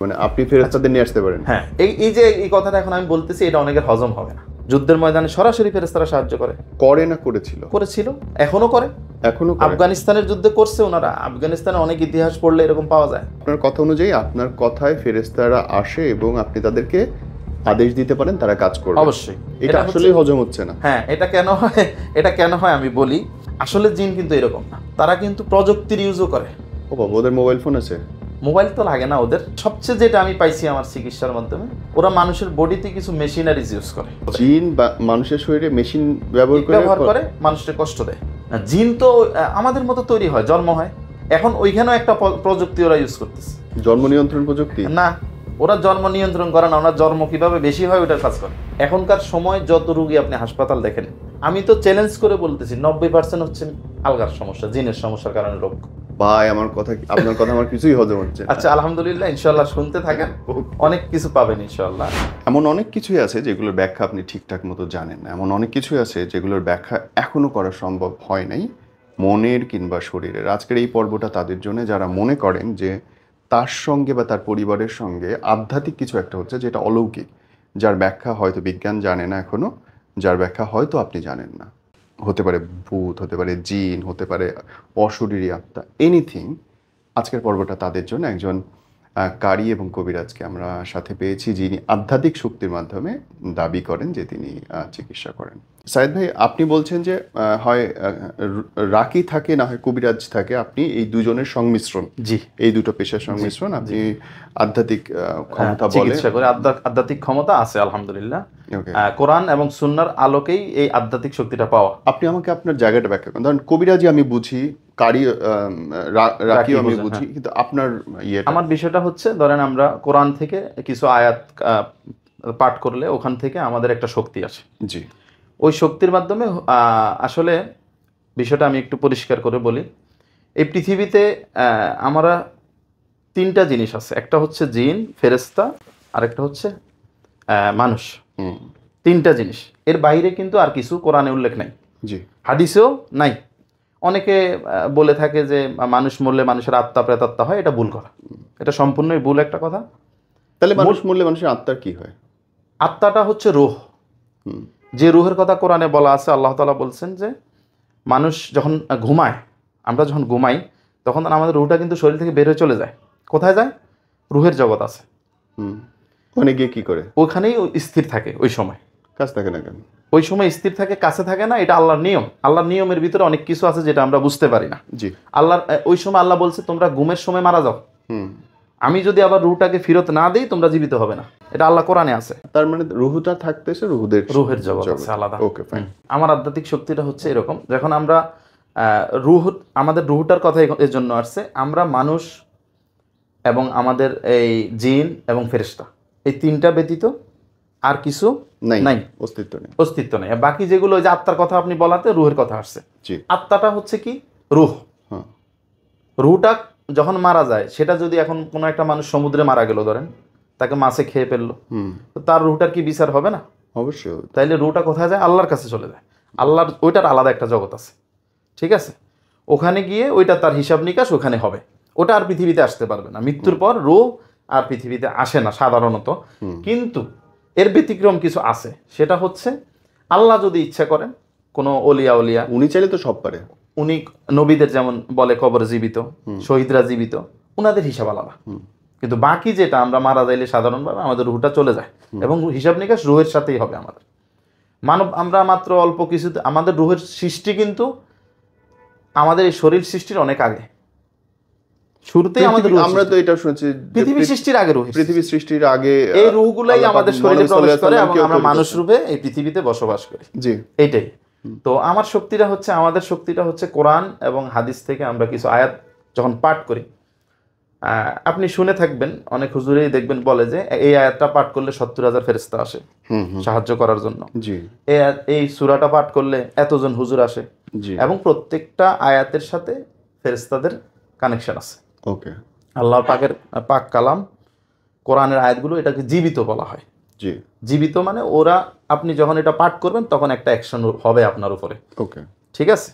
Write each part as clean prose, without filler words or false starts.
মানে আপনি ফেরেশতাদের নিয়ে আসতে পারেন। হ্যাঁ, এই যে এই কথাটা এখন আমি বলতেছি, এটা অনেকের হজম হবে না। যুদ্ধের ময়দানে সরাসরি ফেরেশতারা সাহায্য করে না করেছিল, এখনো করে। করে। আফগানিস্তানের যুদ্ধে করছে ওনারা। আফগানিস্তানে অনেক ইতিহাস পড়লে এরকম পাওয়া যায়। আপনার কথা অনুযায়ী, আপনার কথায় ফেরেশতারা আসে এবং আপনি তাদেরকে আদেশ দিতে পারেন, তারা কাজ করবে। অবশ্যই। এটা আসলেই হজম হচ্ছে না। হ্যাঁ, এটা কেন হয় আমি বলি। আসলে জিন কিন্তু এরকম না, তারা কিন্তু প্রযুক্তির ইউজও করে। ও বাবা, ওদের মোবাইল ফোন আছে? মোবাইল তো লাগে না ওদের। সবচেয়ে যেটা আমি পাইছি আমার চিকিৎসার মাধ্যমে, ওরা মানুষের বডিতে কিছু মেশিনারিজ ইউজ করে। জিন বা মানুষের শরীরে মেশিন ব্যবহার করে মানুষকে কষ্ট দেয়। জিন তো আমাদের মতো তৈরি হয়, জন্ম হয়। এখন ওইখানেও একটা প্রযুক্তি ওরা ইউজ করতেছে। জন্ম নিয়ন্ত্রণ প্রযুক্তি? না, ওরা জন্ম নিয়ন্ত্রণ করে না, ওরা জন্ম কিভাবে বেশি হয় ওটার কাজ করে। এখনকার সময় যত রোগী আপনি হাসপাতাল দেখেন, আমি তো চ্যালেঞ্জ করে বলতেছি 90% হচ্ছে আলগার সমস্যা, জিনের সমস্যার কারণে রোগ। ভাই, আপনার কথা আমার কিছুই হজম হচ্ছে না। আচ্ছা, আলহামদুলিল্লাহ, ইনশাআল্লাহ শুনতে থাকেন, অনেক কিছু পাবেন ইনশাআল্লাহ। এমন অনেক কিছুই আছে যেগুলোর ব্যাখ্যা আপনি ঠিকঠাক মতো জানেন না। এমন অনেক কিছুই আছে যেগুলোর ব্যাখ্যা এখনো করা সম্ভব হয় নাই, মনের কিংবা শরীরের। আজকের এই পর্বটা তাদের জন্য যারা মনে করেন যে তার সঙ্গে বা তার পরিবারের সঙ্গে আধ্যাত্মিক কিছু একটা হচ্ছে যেটা অলৌকিক, যার ব্যাখ্যা হয়তো বিজ্ঞান জানে না এখনো, যার ব্যাখ্যা হয়তো আপনি জানেন না। হতে পারে ভূত, হতে পারে জিন, হতে পারে অশরীরী আত্মা, এনিথিং। আজকের পর্বটা তাদের জন্য। একজন কারি এবং কবিরাজকে আমরা সাথে পেয়েছি, যিনি আধ্যাত্মিক শক্তির মাধ্যমে দাবি করেন যে তিনি চিকিৎসা করেন। সাইদ ভাই, আপনি বলছেন যে হয় রাকি থাকে, না হয় কবিরাজ থাকে। আপনি এই দুজনের সংমিশ্রণ। জি, এই দুটো পেশার সংমিশ্রণ। আপনি আধ্যাত্মিক ক্ষমতা বলে চিকিৎসা করে। আধ্যাত্মিক ক্ষমতা আছে আলহামদুলিল্লাহ। কোরআন এবং সুন্নাহর আলোকেই এই আধ্যাত্মিক শক্তিটা পাওয়া। আপনি আমাকে আপনার জায়গাটা ব্যাখ্যা করেন। ধরেন কবিরাজি আমি বুঝি, কারি রাকিও আমি বুঝি, কিন্তু আপনার আমার বিষয়টা হচ্ছে, ধরেন আমরা কোরআন থেকে কিছু আয়াত পাঠ করলে ওখান থেকে আমাদের একটা শক্তি আসে। জি। ওই শক্তির মাধ্যমে আসলে বিষয়টা আমি একটু পরিষ্কার করে বলি। এই পৃথিবীতে আমরা তিনটা জিনিস আছে। একটা হচ্ছে জিন, ফেরেশতা, আর একটা হচ্ছে মানুষ। তিনটা জিনিস, এর বাইরে কিন্তু আর কিছু কোরআনে উল্লেখ নাই, জি, হাদিসেও নাই। অনেকে বলে থাকে যে মানুষ মরলে মানুষের আত্মা প্রেতাত্মা হয়, এটা ভুল কথা। এটা সম্পূর্ণই ভুল একটা কথা। তাহলে মানুষ মরলে মানুষের আত্মার কি হয়? আত্মাটা হচ্ছে রূহ। যে রুহের কথা কোরআনে বলা আছে, আল্লাহ তাআলা বলছেন যে মানুষ যখন ঘুমায়, আমরা যখন ঘুমাই, তখন আমাদের রুহটা কিন্তু শরীর থেকে বের হয়ে চলে যায়। কোথায় যায়? রুহের জগৎ আছে, ওখানে গিয়ে কি করে? ওখানেই স্থির থাকে। ওই সময় কাছে থাকে না কেন? ওই সময় স্থির থাকে, কাছে থাকে না। এটা আল্লাহর নিয়ম। আল্লাহর নিয়মের ভিতরে অনেক কিছু আছে যেটা আমরা বুঝতে পারি না। জি। ওই সময় আল্লাহ বলছে তোমরা ঘুমের সময় মারা যাও, আমি যদি আবার রুহটাকে ফেরত না দিই তোমরা জীবিত হবে না। এটা আল্লাহ কোরআনে আছে। তার মানে রুহটা থাকতেছে রুহের জগৎ আছে আলাদা। ওকে, ফাইন। আমার আধ্যাত্মিক শক্তিটা হচ্ছে এরকম, যখন আমরা আমাদের রুহটার কথা এর জন্য আসছে, আমরা মানুষ এবং আমাদের এই জিন এবং ফেরেশতা, এই তিনটা ব্যতীত আর কিছু নাই, অস্তিত্ব নেই। বাকি যেগুলো, ওই যে আত্মার কথা আপনি বলাতে রুহের কথা আসছে। আত্মাটা হচ্ছে কি? রুহ। রুহটা যখন মারা যায়, সেটা যদি এখন কোনো একটা মানুষ সমুদ্রে মারা গেল, ধরেন তাকে মাছে খেয়ে ফেললো, তো তার রুহটার কি বিচার হবে না? অবশ্যই। তাইলে রুহটা কোথায় যায়? আল্লাহর কাছে চলে যায়। আল্লাহর ওইটার আলাদা একটা জগৎ আছে, ঠিক আছে? ওখানে গিয়ে ওইটা তার হিসাব নিকাশ ওখানে হবে। ওটা আর পৃথিবীতে আসতে পারবে না। মৃত্যুর পর রুহ আর পৃথিবীতে আসে না সাধারণত। কিন্তু এর ব্যতিক্রম কিছু আছে। সেটা হচ্ছে, আল্লাহ যদি ইচ্ছা করেন, কোনো অলিয়া, উনি চাইলে তো সব পারে। উনি নবীদের যেমন বলে কবর জীবিত, শহীদরা জীবিত, উনাদের হিসাব আলাদা। কিন্তু বাকি যেটা আমরা মারা যাইলে সাধারণভাবে আমাদের রুহটা চলে যায়, এবং হিসাব নিকাশ রুহের সাথেই হবে আমাদের। আমরা মাত্র অল্প কিছু, আমাদের রুহের সৃষ্টি কিন্তু আমাদের এই শরীর সৃষ্টির অনেক আগে। শুরুতেই আমাদের, আমরা তো এটা শুনেছি পৃথিবী সৃষ্টির আগে, পৃথিবী সৃষ্টির আগে এই রুহগুলাই আমাদের শরীরে প্রবেশ করে এবং আমরা মানুষ রূপে এই পৃথিবীতে বসবাস করি। জি, এইটাই। তো আমাদের শক্তিটা হচ্ছে কোরআন এবং হাদিস থেকে আমরা কিছু আয়াত যখন পাঠ করি, আপনি শুনে থাকবেন, অনেক হুজুরেই দেখবেন বলে যে এই আয়াতটা পাঠ করলে 70,000 ফেরেশতা আসে সাহায্য করার জন্য। জি। এই সূরাটা পাঠ করলে এতজন হুজুর আসে, এবং প্রত্যেকটা আয়াতের সাথে ফেরেশতাদের কানেকশন আছে। ওকে। আল্লাহর পাক কালাম, কোরআনের আয়াতগুলো, এটাকে জীবিত বলা হয়। জি। জীবিত মানে আপনি যখন এটা পাঠ করবেন তখন একটা অ্যাকশন হবে আপনার উপরে। ওকে, ঠিক আছে?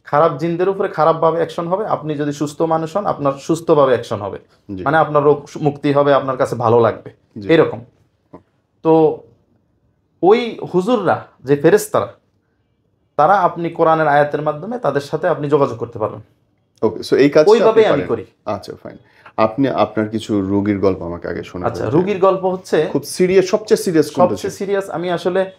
খারাপ জিনদের উপরে খারাপভাবে অ্যাকশন হবে, আপনি যদি সুস্থ মানুষ হন আপনার সুস্থভাবে অ্যাকশন হবে, জি। মানে আপনার রোগ মুক্তি হবে, আপনার কাছে ভালো লাগবে, জি। এরকম। তো ওই হুজুররা যে ফেরেশতারা, তারা আপনি কোরআনের আয়াতের মাধ্যমে তাদের সাথে আপনি যোগাযোগ করতে পারবেন। ওকে, সো এই কাজটা আপনি ওইভাবেই আমি পারেন। করি। আচ্ছা, ফাইন। আপনি আপনার কিছু রোগীর গল্প আমাকে আগে শোনাবেন। আচ্ছা, রুগীর গল্প হচ্ছে খুব সিরিয়াস, সবচেয়ে সিরিয়াস কোনটা ছিল? সবচেয়ে সিরিয়াস, আমি আসলে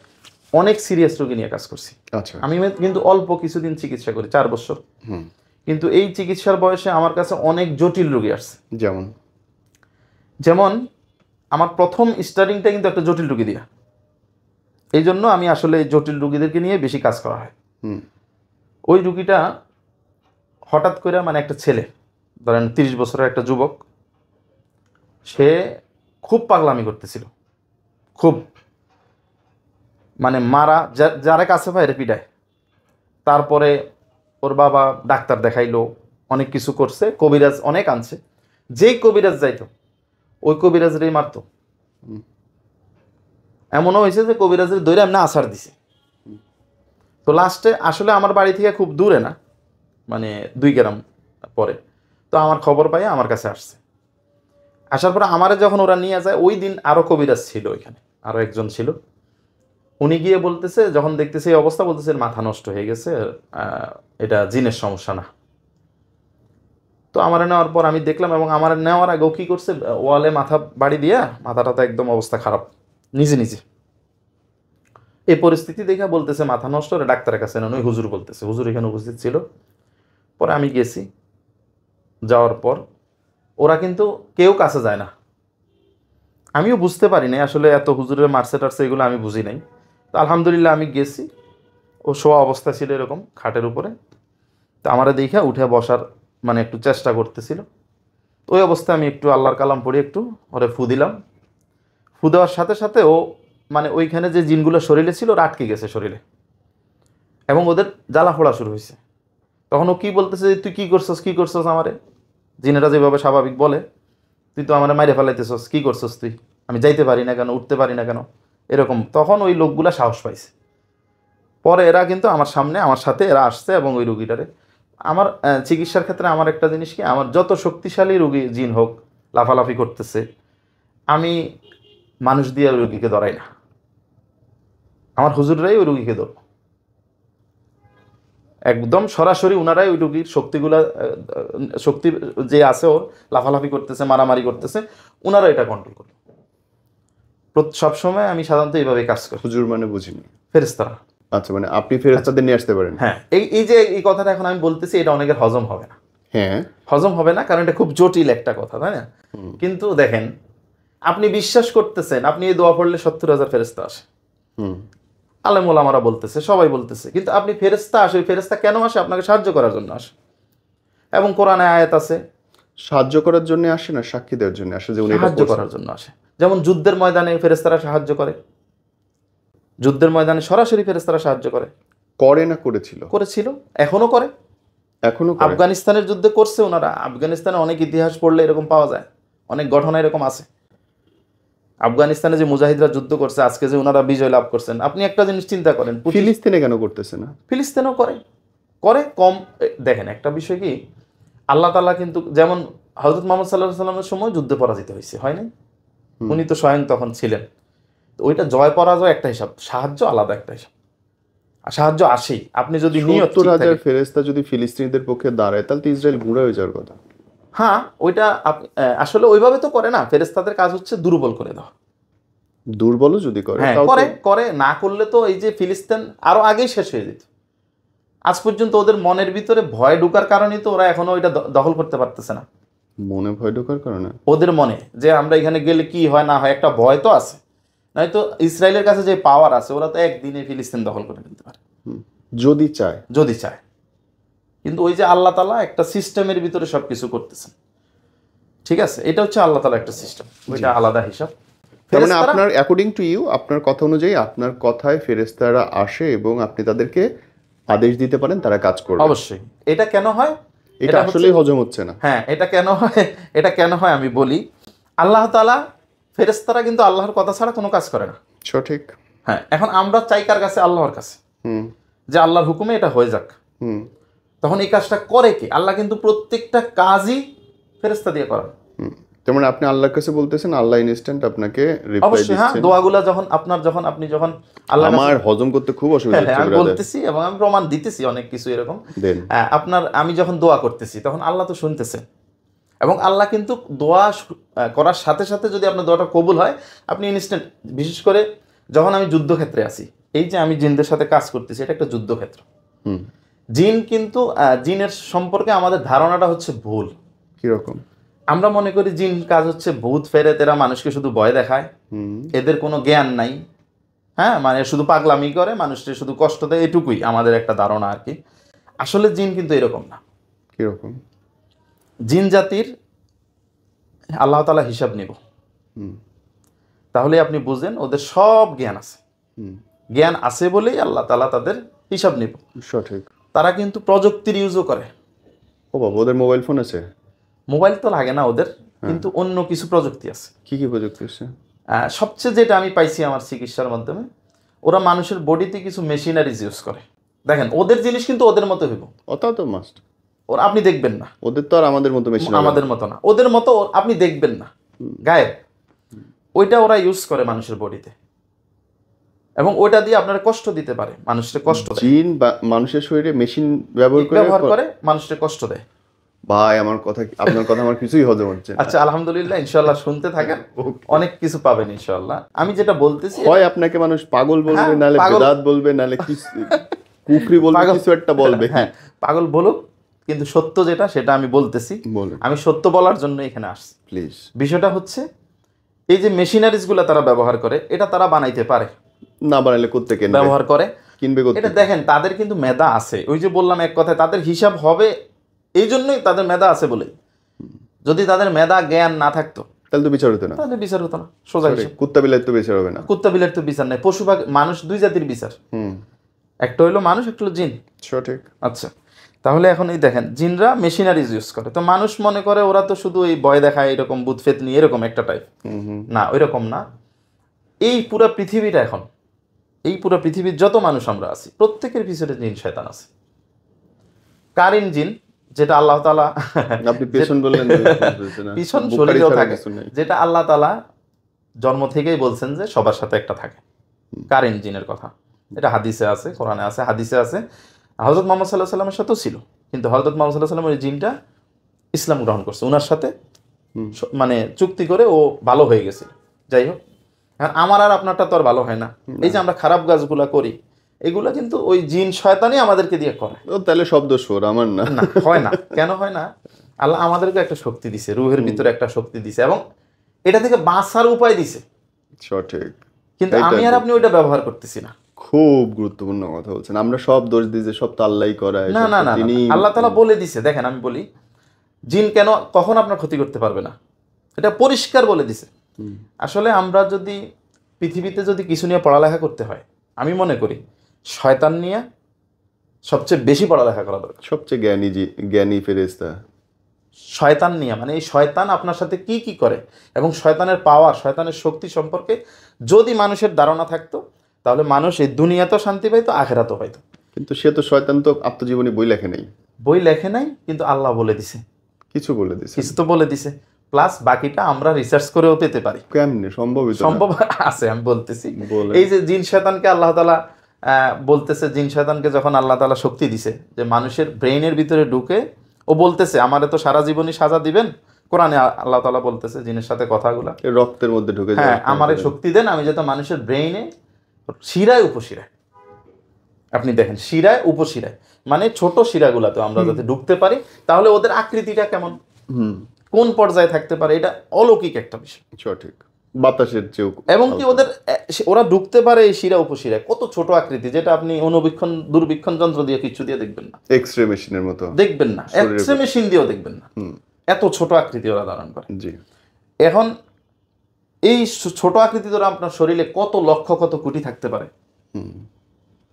অনেক সিরিয়াস রোগী নিয়ে কাজ করছি। আচ্ছা। আমি কিন্তু অল্প কিছুদিন চিকিৎসা করি, 4 বছর। হুম। কিন্তু এই চিকিৎসার বয়সে আমার কাছে অনেক জটিল রোগী আসছে। যেমন? যেমন আমার প্রথম স্টার্টিংটা কিন্তু একটা জটিল রোগী দিয়া, এই জন্য আমি আসলে এই জটিল রোগীদেরকে নিয়ে বেশি কাজ করা হয়। হুম। ওই রুগীটা হঠাৎ করে, মানে একটা ছেলে, ধরেন 30 বছরের একটা যুবক, সে খুব পাগলামি করতেছিল, খুব, মানে মারা যারা কাছে পায় পিটায়। তারপরে ওর বাবা ডাক্তার দেখাইলো, অনেক কিছু করছে, কবিরাজ অনেক আনছে, যেই কবিরাজ যাইতো ওই কবিরাজেরই মারতো। এমনও হয়েছে যে কবিরাজের দৈরে এমনি আছাড় দিছে। তো লাস্টে আসলে আমার বাড়ি থেকে খুব দূরে না, মানে 2 গ্রাম পরে। তো আমার খবর পাই আমার কাছে আসছে। আসার পরে আমারে যখন ওরা নিয়ে যায়, ওই দিন আরও কবিরাজ ছিল ওইখানে, আরও একজন ছিল। উনি গিয়ে বলতেছে, যখন দেখতেছে এই অবস্থা, বলতেছে এর মাথা নষ্ট হয়ে গেছে, এটা জিনের সমস্যা না। তো আমার নেওয়ার পর আমি দেখলাম, এবং আমার নেওয়ার আগেও কী করছে, ওয়ালে মাথা বাড়ি দিয়ে, মাথাটা তো একদম অবস্থা খারাপ নিজে নিজে। এই পরিস্থিতি দেখে বলতেছে মাথা নষ্ট, ওরা ডাক্তারের কাছে নেন। ওই হুজুর বলতেছে, হুজুর এখানে উপস্থিত ছিল। পরে আমি গেছি, যাওয়ার পর ওরা কিন্তু কেউ কাছে যায় না। আমিও বুঝতে পারি নাই আসলে এত হুজুরের মারছে টারছে, এগুলো আমি বুঝি নাই। তো আলহামদুলিল্লাহ আমি গেছি, ও শোয়া অবস্থা ছিল এরকম খাটের উপরে। তো আমারে দেখে উঠে বসার মানে একটু চেষ্টা করতেছিল। তো ওই অবস্থায় আমি একটু আল্লাহর কালাম পড়ি, একটু ওরে ফু দিলাম। ফু দেওয়ার সাথে সাথে ও, মানে ওইখানে যে জিনগুলো শরীরে ছিল ওরা আটকে গেছে শরীরে, এবং ওদের জ্বালা ফোড়া শুরু হয়েছে। তখন ও কী বলতেছে, তুই কী করছস আমারে। জিনেরা যেভাবে স্বাভাবিক বলে, তুই তো আমার মাইরে ফেলাইতেছস, কী করছস তুই, আমি যাইতে পারি না কেন, উঠতে পারি না কেন, এরকম। তখন ওই লোকগুলা সাহস পাইছে। পরে এরা কিন্তু আমার সামনে, আমার সাথে এরা আসছে, এবং ওই রুগীটারে আমার চিকিৎসার ক্ষেত্রে আমার একটা জিনিস কি, আমার যত শক্তিশালী রুগী জিন হোক, লাফালাফি করতেছে, আমি মানুষ দিয়ে ওই রুগীকে ধরাই না, আমার হুজুররাই ওই রুগীকে ধরব। একদম সরাসরি ওনারাই ওই রুগীর শক্তিগুলা, শক্তি যে আছে ওর, লাফালাফি করতেছে, মারামারি করতেছে, ওনারা এটা কন্ট্রোল করবে। সবসময় আমি সাধারণত এইভাবে কাজ করি। হুজুর মানে বুঝিনি। ফেরেশতারা। আচ্ছা, মানে আপনি ফেরেশতাদের নিয়ে আসতে পারেন? হ্যাঁ, এই যে এই কথাটা এখন আমি বলতেছি, এটা অনেকের হজম হবে না। হ্যাঁ, হজম হবে না, কারণ এটা খুব জটিল একটা কথা, তাই না? কিন্তু দেখেন, আপনি বিশ্বাস করতেছেন, আপনি এই দোয়া পড়লে 70,000 ফেরেশতা আসে, আলেম ওলামারা বলতেছে, সবাই বলতেছে। কিন্তু আপনি ফেরেশতা আসে, ওই ফেরেশতা কেন আসে? আপনাকে সাহায্য করার জন্য আসে। এবং কোরআনে আয়াত আছে, সাহায্য করার জন্য আসে না সাক্ষী দেওয়ার জন্য আসে যে উনি এটা সাহায্য করছেন? করার জন্য আসে। যেমন যুদ্ধের ময়দানে ফেরেশতারা সাহায্য করে, যুদ্ধের ময়দানে সরাসরি ফেরেশতারা সাহায্য করে। করে না করেছিল? করেছিল, এখনো করে। এখনো করে? আফগানিস্তানের যুদ্ধে করছে ওনারা। আফগানিস্তানে অনেক ইতিহাস পড়লে এরকম পাওয়া যায়, অনেক ঘটনা এরকম আছে। আফগানিস্তানে যে মুজাহিদরা যুদ্ধ করছে, আজকে যে ওনারা বিজয় লাভ করছেন, আপনি একটা জিনিস চিন্তা করেন, ফিলিস্তিনে কেন করতেছে না? ফিলিস্তিনেও করে, করে কম। দেখেন একটা বিষয় কি, আল্লাহ তাআলা কিন্তু, যেমন হযরত মুহাম্মদ সাল্লাল্লাহু আলাইহি সাল্লামের সময় যুদ্ধে পরাজিত হয়েছে, হয় নাই? উনি তো স্বয়ং তখন ছিলেন। তো ওইটা জয় পরাজয় একটা হিসাব, সাহায্য আলাদা একটা হিসাব। আর সাহায্য আসেই, আপনি যদি নিয়ত ঠিক 70,000 থাকে। ফেরেশতা যদি ফিলিস্তিনিদের পক্ষে দাঁড়ায়, তাহলে তো ইসরায়েল গুঁড়া হয়ে যাওয়ার কথা। হ্যাঁ, ওইটা আসলে ওইভাবে তো করে না। ফেরেশতাদের কাজ হচ্ছে দুর্বল করে দেওয়া। দুর্বলও যদি করে, হ্যাঁ, তাও তো- করে না করলে তো এই যে ফিলিস্তিন আরো আগেই শেষ হয়ে যেত। আজ পর্যন্ত ওদের মনের ভিতরে ভয় ঢোকার কারণেই তো ওরা এখনো ওইটা দখল করতে পারতেছে না। মনে ভয় ঢোকার কারণে? ওদের মনে যে আমরা এখানে গেলে কি হয় না হয়, একটা ভয় তো আছে। নয়তো ইসরায়েলের কাছে যে পাওয়ার আছে, ওরা তো একদিনে ফিলিস্তিন দখল করে ফেলতে পারে যদি চায়। যদি চায়। কিন্তু ওই যে আল্লাহ তাআলা একটা সিস্টেমের ভিতরে সবকিছু করতেছেন, ঠিক আছে? এটা হচ্ছে আল্লাহ তাআলা একটা সিস্টেম, ওইটা আলাদা হিসাব। তার মানে ফেরেশতারা- আপনার অ্যাকর্ডিং টু ইউ, আপনার কথা অনুযায়ী, আপনার কথায় ফেরেশতারা আসে এবং আপনি তাদেরকে আদেশ দিতে পারেন, তারা কাজ করবে। অবশ্যই। এটা কেন হয়? এটা হচ্ছে- আসলেই হজম হচ্ছে না। হ্যাঁ, এটা কেন হয়? এটা কেন হয় আমি বলি। আল্লাহ তাআলা, ফেরেশতারা কিন্তু আল্লাহর কথা ছাড়া কোনো কাজ করে না। সঠিক। হ্যাঁ, এখন আমরা চাই কার কাছে? আল্লাহর কাছে, হুম। যে আল্লাহর হুকুমে এটা হয়ে যাক। হুম। তখন এই কাজটা করে কে? আল্লাহ কিন্তু প্রত্যেকটা কাজই ফেরেশতা দিয়ে করান। তার মানে আপনি আল্লাহর কাছে বলতেছেন, আল্লাহ ইনস্ট্যান্ট আপনাকে রিপ্লাই অবশ্যই হ্যাঁ, দিচ্ছেন। দোয়াগুলা যখন আপনি যখন আল্লাহ আমার হজম করতে খুব অসুবিধা হচ্ছে আমি ব্রাদার। বলতেছি এবং আমি প্রমাণ দিতেছি অনেক কিছু এরকম। দেন। আমি যখন দোয়া করতেছি তখন আল্লাহ তো শুনতেছেন, এবং আল্লাহ কিন্তু দোয়া করার সাথে সাথে যদি আপনার দোয়াটা কবুল হয়, আপনি ইনস্ট্যান্ট, বিশেষ করে যখন আমি যুদ্ধক্ষেত্রে আছি, এই যে আমি জিনদের সাথে কাজ করতেছি, এটা একটা যুদ্ধক্ষেত্র। হুম। জিন কিন্তু জিনের সম্পর্কে আমাদের ধারণাটা হচ্ছে ভুল। কিরকম? আমরা মনে করি জিন কাজ হচ্ছে ভূত ফেরেত, এরা মানুষকে শুধু ভয় দেখায়, এদের কোনো জ্ঞান নাই, হ্যাঁ, মানে শুধু পাগলামি করে, মানুষকে শুধু কষ্ট দেয়, এটুকুই আমাদের একটা ধারণা আর কি। আসলে জিন কিন্তু এরকম না। কিরকম? জিন জাতির আল্লাহ তাআলা হিসাব নিব, তাহলে আপনি বুঝেন ওদের সব জ্ঞান আছে। জ্ঞান আছে বলেই আল্লাহ তাআলা তাদের হিসাব নিব। সঠিক। তারা কিন্তু প্রযুক্তির ইউজও করে। ও বাবা, ওদের মোবাইল ফোন আছে? মোবাইল তো লাগে না ওদের, কিন্তু অন্য কিছু প্রযুক্তি আছে। কি কি প্রযুক্তি আছে? সবচেয়ে যেটা আমি পাইছি আমার চিকিৎসার মাধ্যমে, ওরা মানুষের বডিতে কিছু মেশিনারিজ ইউজ করে। দেখেন ওদের জিনিস কিন্তু ওদের মতো হইব, ওটা তো মাস্ট। ওরা আপনি দেখবেন না, ওদের তো আর আমাদের মতো মেশিন আমাদের মতো না, ওদের মতো আপনি দেখবেন না, গায়েব। ওইটা ওরা ইউজ করে মানুষের বডিতে, এবং ওইটা দিয়ে আপনার কষ্ট দিতে পারে, মানুষের কষ্ট দেয়। জিন বা মানুষের শরীরে মেশিন ব্যবহার করে মানুষের কষ্ট দেয়। ভাই আমার কথা, আপনার কথা আমার কিছুই হজম হচ্ছে না। আচ্ছা, আলহামদুলিল্লাহ, ইনশাআল্লাহ শুনতে থাকেন, অনেক কিছু পাবেন ইনশাআল্লাহ। আমি যেটা বলতেছি, হয় আপনাকে মানুষ পাগল বলবে, নালে বেদাত বলবে, নালে কুফরি বলবে, কিছু একটা বলবে। হ্যাঁ, পাগল বলুক, কিন্তু সত্য যেটা সেটা আমি বলতেছি। আমি সত্য বলার জন্য এখানে আসছি। প্লিজ। বিষয়টা হচ্ছে, এই যে মেশিনারিজ গুলা তারা ব্যবহার করে, এটা তারা বানাইতে পারে না, বানাইলে করতে কিনবে, ব্যবহার করে কিনবে করতে। এটা দেখেন, তাদের কিন্তু মেধা আছে। ওই যে বললাম এক কথায়, তাদের হিসাব হবে, এই জন্যই তাদের মেধা আছে বলে। যদি তাদের মেধা জ্ঞান না থাকতো তাহলে তো বিচার হতো না, তাহলে বিচার হতো না। সোজা হিসাব। কুত্তা বিলাই তো বিচার হবে না। কুত্তা বিলের তো বিচার নাই, পশু পাখি মানুষ দুই জাতির বিচার, একটা হইলো মানুষ, একটা হলো জিন। সঠিক। আচ্ছা, তাহলে এখন এই দেখেন, জিনরা মেশিনারিজ ইউজ করে, তো মানুষ মনে করে ওরা তো শুধু এই ভয় দেখায়, এরকম বুথ ফেত নিয়ে এরকম একটা টাইপ। না, ওই রকম না। এই পুরো পৃথিবীটা এখন, এই পুরো পৃথিবীর যত মানুষ আমরা আছি, প্রত্যেকের পিছনে জিন শয়তান আছে। কারিন জিন, যেটা আল্লাহ তাআলা, আপনি পেছন বললেন, পিছন শরীরেও থাকে, যেটা আল্লাহ তাআলা জন্ম থেকেই বলছেন যে সবার সাথে একটা থাকে, কারিন জিনের কথা। এটা হাদিসে আছে, কোরআনে আছে, হাদিসে আছে। হযরত মুহাম্মদ সাল্লাল্লাহু আলাইহি সাল্লামের সাথেও ছিল, কিন্তু হযরত মুহাম্মদ সাল্লাল্লাহু আলাইহি সাল্লামের ওই জিনটা ইসলাম গ্রহণ করছে, ওনার সাথে মানে চুক্তি করে ও ভালো হয়ে গেছে। যাই হোক, এখন আমার আর আপনারটা তো আর ভালো হয় না। এই যে আমরা খারাপ কাজগুলা করি, এগুলা কিন্তু ওই জিন শয়তানই আমাদেরকে দিয়ে করে। ও তাহলে শব্দ সুর আমার না, হয় না। কেন হয় না? আল্লাহ আমাদেরকে একটা শক্তি দিছে, রুহের ভিতরে একটা শক্তি দিছে, এবং এটা থেকে বাঁচার উপায় দিছে। সঠিক। কিন্তু আমি আর আপনি ওইটা ব্যবহার করতেছি না। খুব গুরুত্বপূর্ণ কথা বলছেন। আমরা সব দোষ দিই যে সব তো আল্লাহই করায়। না না না, আল্লাহ তাআলা বলে দিছে। দেখেন আমি বলি, জিন কেন কখন আপনার ক্ষতি করতে পারবে না, এটা পরিষ্কার বলে দিছে। আসলে আমরা যদি পৃথিবীতে যদি কিছু নিয়ে পড়ালেখা করতে হয়, আমি মনে করি শয়তান নিয়ে সবচেয়ে বেশি পড়ালেখা করা দরকার। সবচেয়ে জ্ঞানী ফেরেশতা শয়তান নিয়ে, মানে এই শয়তান আপনার সাথে কি কি করে, এবং শয়তানের পাওয়ার, শয়তানের শক্তি সম্পর্কে যদি মানুষের ধারণা থাকতো, তাহলে মানুষ এই দুনিয়াতেও শান্তি পাইতো, আখেরাতেও পাইতো। কিন্তু সে তো, শয়তান তো আত্মজীবনী বই লেখে নাই। বই লেখে নাই, কিন্তু আল্লাহ বলে দিছে, কিছু বলে দিছে, কিছু তো বলে দিছে, প্লাস বাকিটা আমরা রিসার্চ করেও পেতে পারি। কেমনে সম্ভব আছে, আমি বলতেছি। এই যে জিন শয়তানকে আল্লাহ তাআলা বলতেছে, জিন শয়তানকে যখন আল্লাহ তাআলা শক্তি দিছে যে মানুষের ব্রেইনের ভিতরে ঢুকে, ও বলতেছে আমারে তো সারা জীবনই সাজা দিবেন। কোরআনে আল্লাহ তাআলা বলতেছে জিনের সাথে কথাগুলা, রক্তের মধ্যে ঢুকে যায়, হ্যাঁ, আমারে শক্তি দেন আমি যাতে মানুষের ব্রেইনে, শিরায় উপশিরায়, আপনি দেখেন শিরায় উপশিরায়, মানে ছোট শিরাগুলাতে আমরা যাতে ঢুকতে পারি, তাহলে ওদের আকৃতিটা কেমন, কোন পর্যায়ে থাকতে পারে, এটা অলৌকিক একটা বিষয়। সঠিক। বাতাসের চেয়েও, এবং কি ওরা ঢুকতে পারে এই শিরা উপশিরায়, কত ছোট আকৃতি, যেটা আপনি অনুবীক্ষণ দূরবীক্ষণ যন্ত্র দিয়ে কিছু দিয়ে দেখবেন না, এক্সরে মেশিনের মতো দেখবেন না, এক্সরে মেশিন দিয়েও দেখবেন না, এত ছোট আকৃতি ওরা ধারণ করে। জি। এখন এই ছোট আকৃতি দ্বারা আপনার শরীরে কত লক্ষ কত কোটি থাকতে পারে।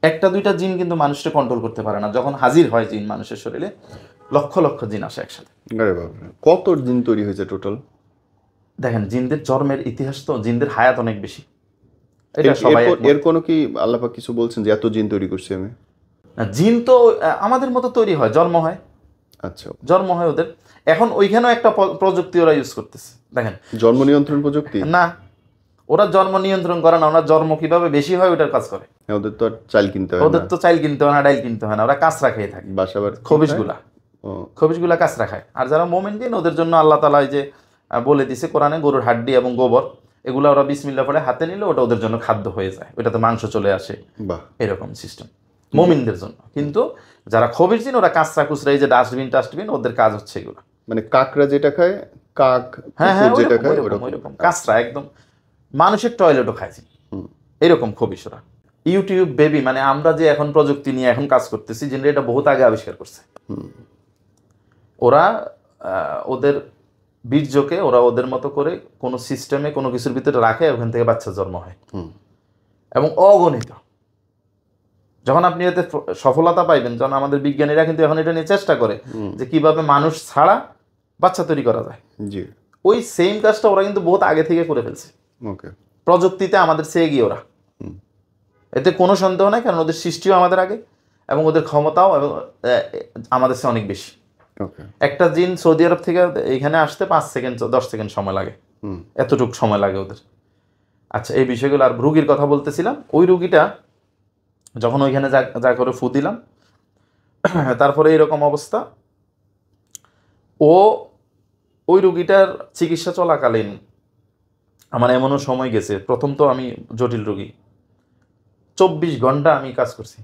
একটা দুইটা জিন কিন্তু মানুষকে কন্ট্রোল করতে পারে না। যখন হাজির হয় জিন মানুষের শরীরে, লক্ষ লক্ষ জিন আসে একসাথে। আরে বাবা, কত জিন তৈরি হয়েছে টোটাল? দেখেন, জিনদের জন্মের ইতিহাস তো, জিনদের হায়াত অনেক বেশি, এটা সবাই। এর কোনো কি আল্লাহ পাক কিছু বলছেন যে এত জিন তৈরি করছি আমি? না, জিন তো আমাদের মতো তৈরি হয়, জন্ম হয়, আচ্ছা, জন্ম হয় ওদের। এখন ওইখানেও একটা প্রযুক্তি ওরা ইউজ করতেছে, দেখেন। জন্ম নিয়ন্ত্রণ প্রযুক্তি? না, ওরা জন্ম নিয়ন্ত্রণ করে না, ওরা জন্ম কিভাবে বেশি হয় ওটার কাজ করে। ওদের তো আর চাল কিনতে হয় ওদের না, তো চাইল কিনতে হয় না, ডাইল কিনতে হয় না, ওরা কাঁচরা খেয়ে থাকে, বাসাবার খবিশগুলা, খবিশগুলা কাঁচরা খায়। আর যারা মোমেন জিন, ওদের জন্য আল্লাহ তাআলা এই যে বলে দিছে কোরআনে, গরুর হাড্ডি এবং গোবর, এগুলো ওরা বিসমিল্লাহ পড়ে হাতে নিলে ওটা ওদের জন্য খাদ্য হয়ে যায়, ওটাতে মাংস চলে আসে, বাহ, এরকম সিস্টেম মোমিনদের জন্য। কিন্তু যারা খবির জিন, ওরা কাঁচরা কুচরা, এই যে ডাস্টবিন টাস্টবিন, ওদের কাজ হচ্ছে এগুলো। মানে কাকরা যেটা খায়, কাক হ্যাঁ হ্যাঁ, কুকুর যেটা খায় ওইরকম ওরকম। কাঁচরা একদম, মানুষের টয়লেটও খাইছি হুম, এরকম খবিস ওরা। ইউটিউব বেবি, মানে আমরা যে এখন প্রযুক্তি নিয়ে এখন কাজ করতেছি, যেটা এটা বহুত আগে আবিষ্কার করছে। হুম, ওরা ওদের বীর্যকে ওরা ওদের মতো করে কোনো সিস্টেমে কোনো কিছুর ভিতরে রাখে, ওখান থেকে বাচ্চা জন্ম হয়, হুম, এবং অগণিত। যখন আপনি এতে সফলতা পাইবেন, যখন আমাদের বিজ্ঞানীরা কিন্তু এখন এটা নিয়ে চেষ্টা করে যে কিভাবে মানুষ ছাড়া বাচ্চা তৈরি করা যায়, জি, ওই সেম কাজটা ওরা কিন্তু বহুত আগে থেকে করে ফেলছে, ওকে, প্রযুক্তিতে আমাদের চেয়ে গিয়ে ওরা। হুম, এতে কোনো সন্দেহ নাই, কারণ ওদের সৃষ্টিও আমাদের আগে, এবং ওদের ক্ষমতাও এবং আমাদের চেয়ে অনেক বেশি। ওকে, একটা জিন সৌদি আরব থেকে এখানে আসতে 5 সেকেন্ড 10 সেকেন্ড সময় লাগে, হুম, এতটুকু সময় লাগে ওদের। আচ্ছা, এই বিষয়গুলো। আর রুগীর কথা বলতেছিলাম, ওই রুগীটা যখন ওইখানে যা যা করে ফু দিলাম, তারপরে এরকম অবস্থা, ও ওই রুগীটার চিকিৎসা চলাকালীন আমার এমনও সময় গেছে, প্রথম তো আমি জটিল রুগী, 24 ঘন্টা আমি কাজ করছি।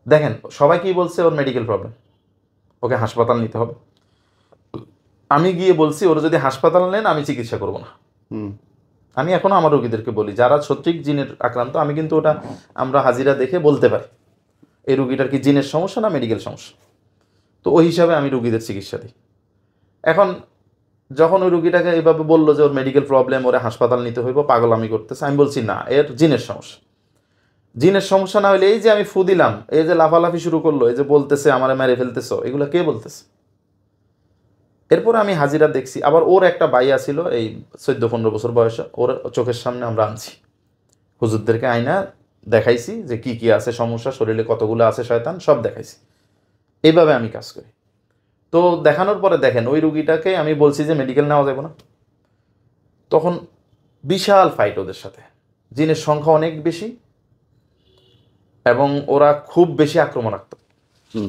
দেখেন, সবাই কি বলছে, ওর মেডিকেল প্রবলেম, ওকে হাসপাতাল নিতে হবে। আমি গিয়ে বলছি, ওর যদি হাসপাতাল নেন আমি চিকিৎসা করব না। হুম, আমি এখনো আমার রোগীদেরকে বলি, যারা সঠিক জিনের আক্রান্ত, আমি কিন্তু ওটা আমরা হাজিরা দেখে বলতে পারি এই রুগীটার কি জিনের সমস্যা না মেডিকেল সমস্যা। তো ওই হিসাবে আমি রুগীদের চিকিৎসা দিই। এখন যখন ওই রুগীটাকে এইভাবে বললো যে ওর মেডিকেল প্রবলেম, ওরে হাসপাতাল নিতে হইব, পাগল আমি করতেছে, আমি বলছি না, এর জিনের সমস্যা। জিনের সমস্যা না হলে এই যে আমি ফু দিলাম, এই যে লাফালাফি শুরু করলো, এই যে বলতেছে আমারে মেরে ফেলতেছো, এগুলো কে বলতেছে? এরপর আমি হাজিরা দেখছি, আবার ওর একটা বাইয়া ছিল এই 14-15 বছর বয়সে, ওর চোখের সামনে আমরা আনছি, হুজুরদেরকে আয়না দেখাইছি যে কি কি আছে সমস্যা, শরীরে কতগুলো আছে শয়তান, সব দেখাইছি। এইভাবে আমি কাজ করি। তো দেখানোর পরে দেখেন, ওই রুগীটাকে আমি বলছি যে মেডিকেল নেওয়া যাবে না, তখন বিশাল ফাইট ওদের সাথে। জিনের সংখ্যা অনেক বেশি এবং ওরা খুব বেশি আক্রমণাত্মক।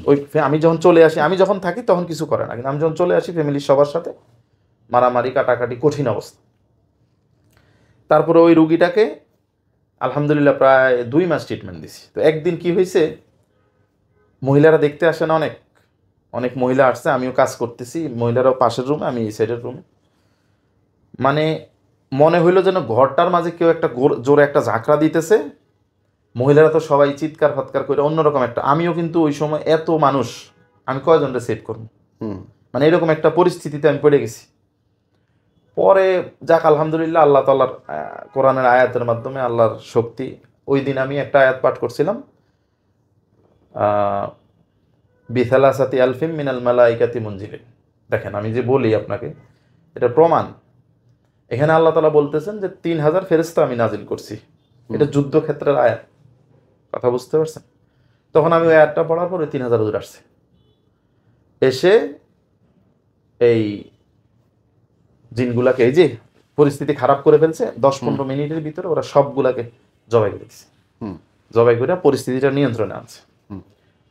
ওই আমি যখন চলে আসি, আমি যখন থাকি তখন কিছু করে না, কিন্তু আমি যখন চলে আসি ফ্যামিলির সবার সাথে মারামারি কাটাকাটি, কঠিন অবস্থা। তারপরে ওই রুগীটাকে আলহামদুলিল্লাহ প্রায় 2 মাস ট্রিটমেন্ট দিছি। তো একদিন কি হয়েছে, মহিলারা দেখতে আসে না, অনেক অনেক মহিলা আসছে, আমিও কাজ করতেছি, মহিলারাও পাশের রুমে, আমি এই সাইডের রুমে। মানে মনে হইলো যেন ঘরটার মাঝে কেউ একটা জোরে একটা ঝাঁকড়া দিতেছে। মহিলারা তো সবাই চিৎকার ফাৎকার করে অন্যরকম একটা, আমিও কিন্তু ওই সময় এত মানুষ, আমি কয়জনটা সেভ করবো, মানে এরকম একটা পরিস্থিতিতে আমি পড়ে গেছি। পরে যাক আলহামদুলিল্লাহ, আল্লাহ তাআলার কোরআনের আয়াতের মাধ্যমে, আল্লাহর শক্তি, ওই দিন আমি একটা আয়াত পাঠ করছিলাম, বিথালাসাতি আলফিম মিনাল মালাইকাতি মুনজিলিন। দেখেন, আমি যে বলি আপনাকে, এটা প্রমাণ। এখানে আল্লাহ তাআলা বলতেছেন যে 3000 ফেরেশতা আমি নাজিল করছি, এটা যুদ্ধক্ষেত্রের আয়াত, কথা বুঝতে পারছেন? তখন আমি ওই আয়াতটা পড়ার পর ওই 3000 হুজুর আসছে, এসে এই জিনগুলাকে, এই যে পরিস্থিতি খারাপ করে ফেলছে, 10-15 মিনিটের ভিতরে ওরা সবগুলাকে জবাই করে দিচ্ছে, জবাই করে পরিস্থিতিটা নিয়ন্ত্রণে আনছে।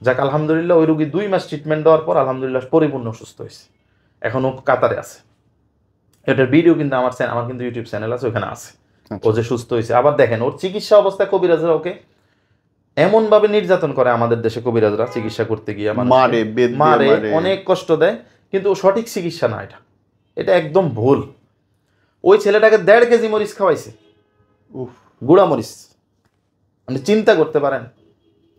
যাক আলহামদুলিল্লাহ, ওই রুগী 2 মাস ট্রিটমেন্ট দেওয়ার পর আলহামদুলিল্লাহ পরিপূর্ণ সুস্থ হয়েছে, এখন ও কাতারে আছে। এটার ভিডিও কিন্তু আমার কিন্তু ইউটিউব চ্যানেল আছে, ওখানে আছে, ও যে সুস্থ হয়েছে। আবার দেখেন, ওর চিকিৎসা অবস্থায় কবিরাজরা ওকে এমন ভাবে নির্যাতন করে, আমাদের দেশে কবিরাজরা চিকিৎসা করতে গিয়ে মারে, অনেক কষ্ট দেয়, কিন্তু ও সঠিক চিকিৎসা না, এটা একদম ভুল। ওই ছেলেটাকে 1.5 কেজি মরিচ খাওয়াইছে, গুঁড়া মরিচ, মানে চিন্তা করতে পারেন।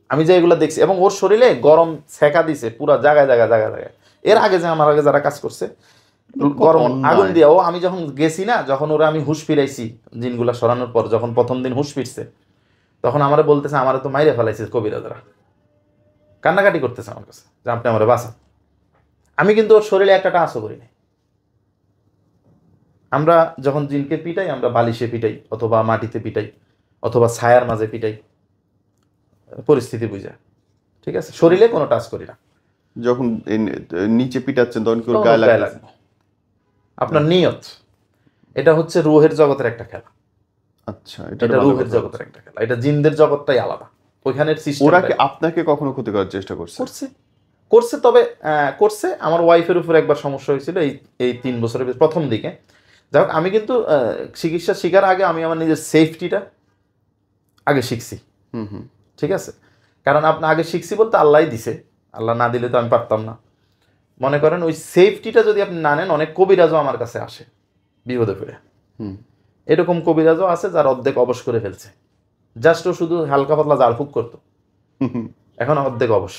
আমি যে এগুলো দেখছি, এবং ওর শরীরে গরম ছেঁকা দিছে পুরো জায়গায় জায়গায় জায়গায় জায়গায়। এর আগে যে আমার আগে যারা কাজ করছে, গরম আগুন দিয়া, ও আমি যখন গেছি না, যখন ওরা আমি হুঁশ ফিরাইছি জিনগুলা সরানোর পর, যখন প্রথম দিন হুঁশ ফিরছে, তখন আমারে বলতেছে আমারে তো মাইরে ফেলাইছে কবিরাজরা, কান্নাকাটি করতেছে আমার কাছে যে আপনি আমারে বাঁচান। আমি কিন্তু ওর শরীরে একটা টাচও করি নাই। আমরা যখন জিনকে পিটাই, আমরা বালিশে পিটাই, অথবা মাটিতে পিটাই, অথবা ছায়ার মাঝে পিটাই, পরিস্থিতি বুঝা, ঠিক আছে? শরীরে কোনো টাচ করি না। যখন নিচে পিটাচ্ছেন তখন কি ওর তখন গায়ে গায়ে লাগছে? লাগবে। আপনার নিয়ত, এটা হচ্ছে রুহের জগতের একটা খেলা। আচ্ছা, এটা ভালো রুহের কথা জগতের একটা খেলা, এটা জিনদের জগৎটাই আলাদা। ওইখানের বলছেন। সিস্টেম ওরা কি আপনাকে কখনো ক্ষতি করার চেষ্টা করছে? করছে তবে করছে। আমার ওয়াইফের উপর একবার সমস্যা হয়েছিল এই 3 বছরের প্রথম দিকে। যাই হোক, আমি কিন্তু চিকিৎসা শিকার আগে আমি আমার নিজের সেফটিটা আগে শিখছি, হুম হুম। ঠিক আছে? কারণ আপনি আগে শিখছি বলতে আল্লাহই দিছে, আল্লাহ না দিলে তো আমি পারতাম না। মনে করেন ওই সেফটিটা যদি আপনি না নেন, অনেক কবিরাজও আমার কাছে আসে বিপদে পড়ে। হুম। এরকম কবিরাজও আছে যার অর্ধেক অবশ করে ফেলছে, জাস্ট ও শুধু হালকা পাতলা ঝাড়ফুঁক করতো, এখন অর্ধেক অবশ,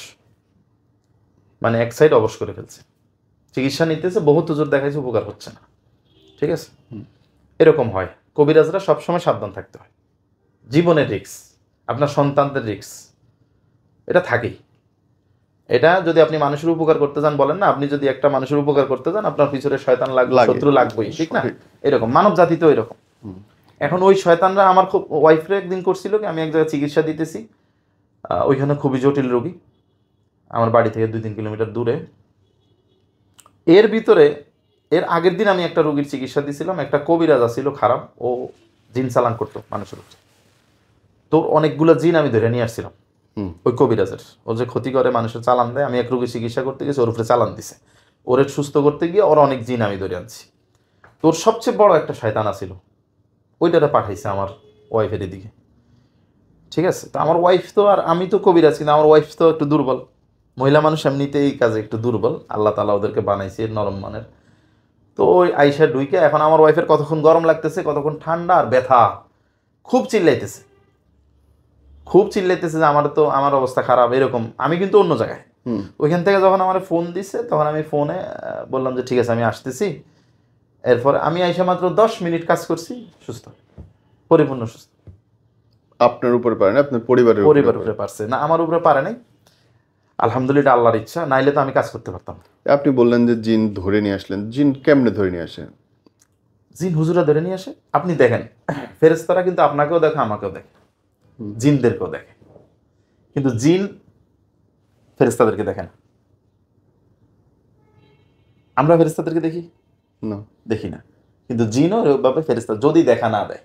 মানে এক সাইড অবশ করে ফেলছে। চিকিৎসা নিতেছে, বহুত হুজুর দেখাইছে, উপকার হচ্ছে না, ঠিক আছে? এরকম হয়। কবিরাজরা সবসময় সাবধান থাকতে হয়। জীবনের রিস্ক, আপনার সন্তানদের রিস্ক, এটা থাকেই। এটা যদি আপনি মানুষের উপকার করতে যান, বলেন না, আপনি যদি একটা মানুষের উপকার করতে যান, আপনার পিছনে শয়তান লাগবে, শত্রু লাগবেই, ঠিক না? এরকম মানব জাতি তো এরকম। এখন ওই শয়তানরা আমার খুব, ওয়াইফরে একদিন করছিল কি, আমি এক জায়গায় চিকিৎসা দিতেছি, ওইখানে খুবই জটিল রোগী, আমার বাড়ি থেকে 2-3 কিলোমিটার দূরে। এর ভিতরে এর আগের দিন আমি একটা রোগীর চিকিৎসা দিয়েছিলাম, একটা কবিরাজ ছিল খারাপ, ও জিন চালান করতো মানুষের উপর। তো অনেকগুলো জিন আমি ধরে নিয়ে আসছিলাম ওই কবিরাজের, ও যে ক্ষতি করে মানুষের চালান দেয়। আমি এক রোগীর চিকিৎসা করতে গেছি, ওর উপরে চালান দিছে, ওরে সুস্থ করতে গিয়ে ওর অনেক জিন আমি ধরে আনছি। তোর সবচেয়ে বড় একটা শয়তান আছিল, ওইটারে পাঠাইছে আমার ওয়াইফের দিকে, ঠিক আছে? তো আমার ওয়াইফ তো, আর আমি তো কবিরাজ, কিন্তু আমার ওয়াইফ তো একটু দুর্বল, মহিলা মানুষ এমনিতে এই কাজে একটু দুর্বল, আল্লাহ তাআলা ওদেরকে বানাইছে নরম মানের। তো ওই আইসা ঢুইকে, এখন আমার ওয়াইফের কতক্ষণ গরম লাগতেছে, কতক্ষণ ঠান্ডা, আর ব্যথা, খুব চিল্লাইতেছে, যে আমার অবস্থা খারাপ, এরকম। আমি কিন্তু অন্য জায়গায়। ওইখান থেকে যখন আমার ফোন দিছে, তখন আমি ফোনে বললাম যে ঠিক আছে আমি আসতেছি। এরপর আমি আইসা মাত্র 10 মিনিট কাজ করছি, সুস্থ, পরিপূর্ণ সুস্থ। আপনার উপরে পারে না, আপনার পরিবারের উপরে পারছে না, আমার উপরে পারে নাই, আলহামদুলিল্লাহ, আল্লাহর ইচ্ছা, নাইলে তো আমি কাজ করতে পারতাম না। আপনি বললেন যে জিন ধরে নিয়ে আসলেন, জিন কেমনে ধরে নিয়ে আসেন? জিন হুজুরা ধরে নিয়ে আসে। আপনি দেখেন, ফেরেশতারা কিন্তু আপনাকেও দেখে, আমাকেও দেখে, জিনদেরকেও দেখে, কিন্তু জিন ফেরেশতাদেরকে দেখে না। আমরা ফেরেশতাদেরকে দেখি না, দেখি না, কিন্তু জিনও ওইভাবে ফেরেশতা যদি দেখা না দেয়,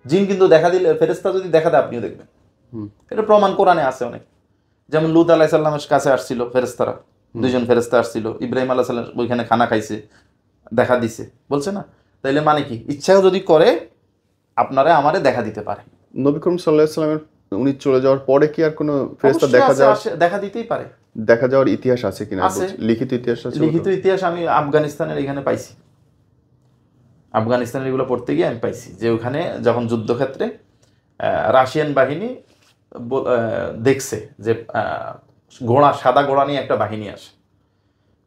জিন কিন্তু দেখা দিলে, ফেরেশতা যদি দেখা দেয় আপনিও দেখবেন। এটা প্রমাণ কোরআনে আছে অনেক। যেমন লূত আলাইহিস সালামের কাছে আসছিল ফেরেশতারা, 2 জন ফেরেশতা আসছিল, ইব্রাহিম আলাইহিস সালাম ওইখানে খানা খাইছে, দেখা দিছে, বলছে না? তাইলে মানে কি, ইচ্ছাও যদি করে আপনারা আমারে দেখা দিতে পারে। নবী করিম সাল্লাল্লাহু আলাইহি সাল্লামের উনি চলে যাওয়ার পরে কি আর কোনো ফেরেশতা দেখা দিতেই পারে? দেখা যাওয়ার ইতিহাস আছে কিনা? আছে, লিখিত ইতিহাস আছে? লিখিত ইতিহাস আমি আফগানিস্তানের এখানে পাইছি। আফগানিস্তানের এগুলো পড়তে গিয়ে আমি পাইছি যে ওখানে যখন যুদ্ধক্ষেত্রে রাশিয়ান বাহিনী দেখছে যে ঘোড়া, সাদা ঘোড়া নিয়ে একটা বাহিনী আসে,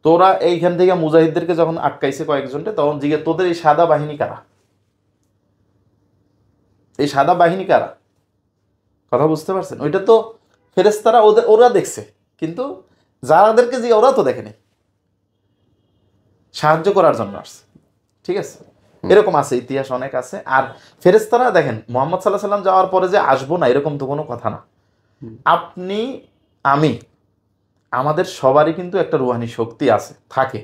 তো ওরা এইখান থেকে মুজাহিদদেরকে যখন আটকাইছে কয়েকজনকে, তখন জিজ্ঞেস, তোদের এই সাদা বাহিনী কারা? এই সাদা বাহিনী কারা? কথা বুঝতে পারছেন? ওইটা তো ফেরেশতারা ওরা দেখছে, কিন্তু যারাদেরকে যে ওরা তো দেখেনি, সাহায্য করার জন্য আসছে, ঠিক আছে? এরকম আছে, ইতিহাস অনেক আছে। আর ফেরেশতারা দেখেন, মুহাম্মদ সাল্লাল্লাহু আলাইহি ওয়াসাল্লাম যাওয়ার পরে যে আসবো না, এরকম তো কোনো কথা না। আপনি, আমি, আমাদের সবারই কিন্তু একটা রুহানি শক্তি আছে, থাকে।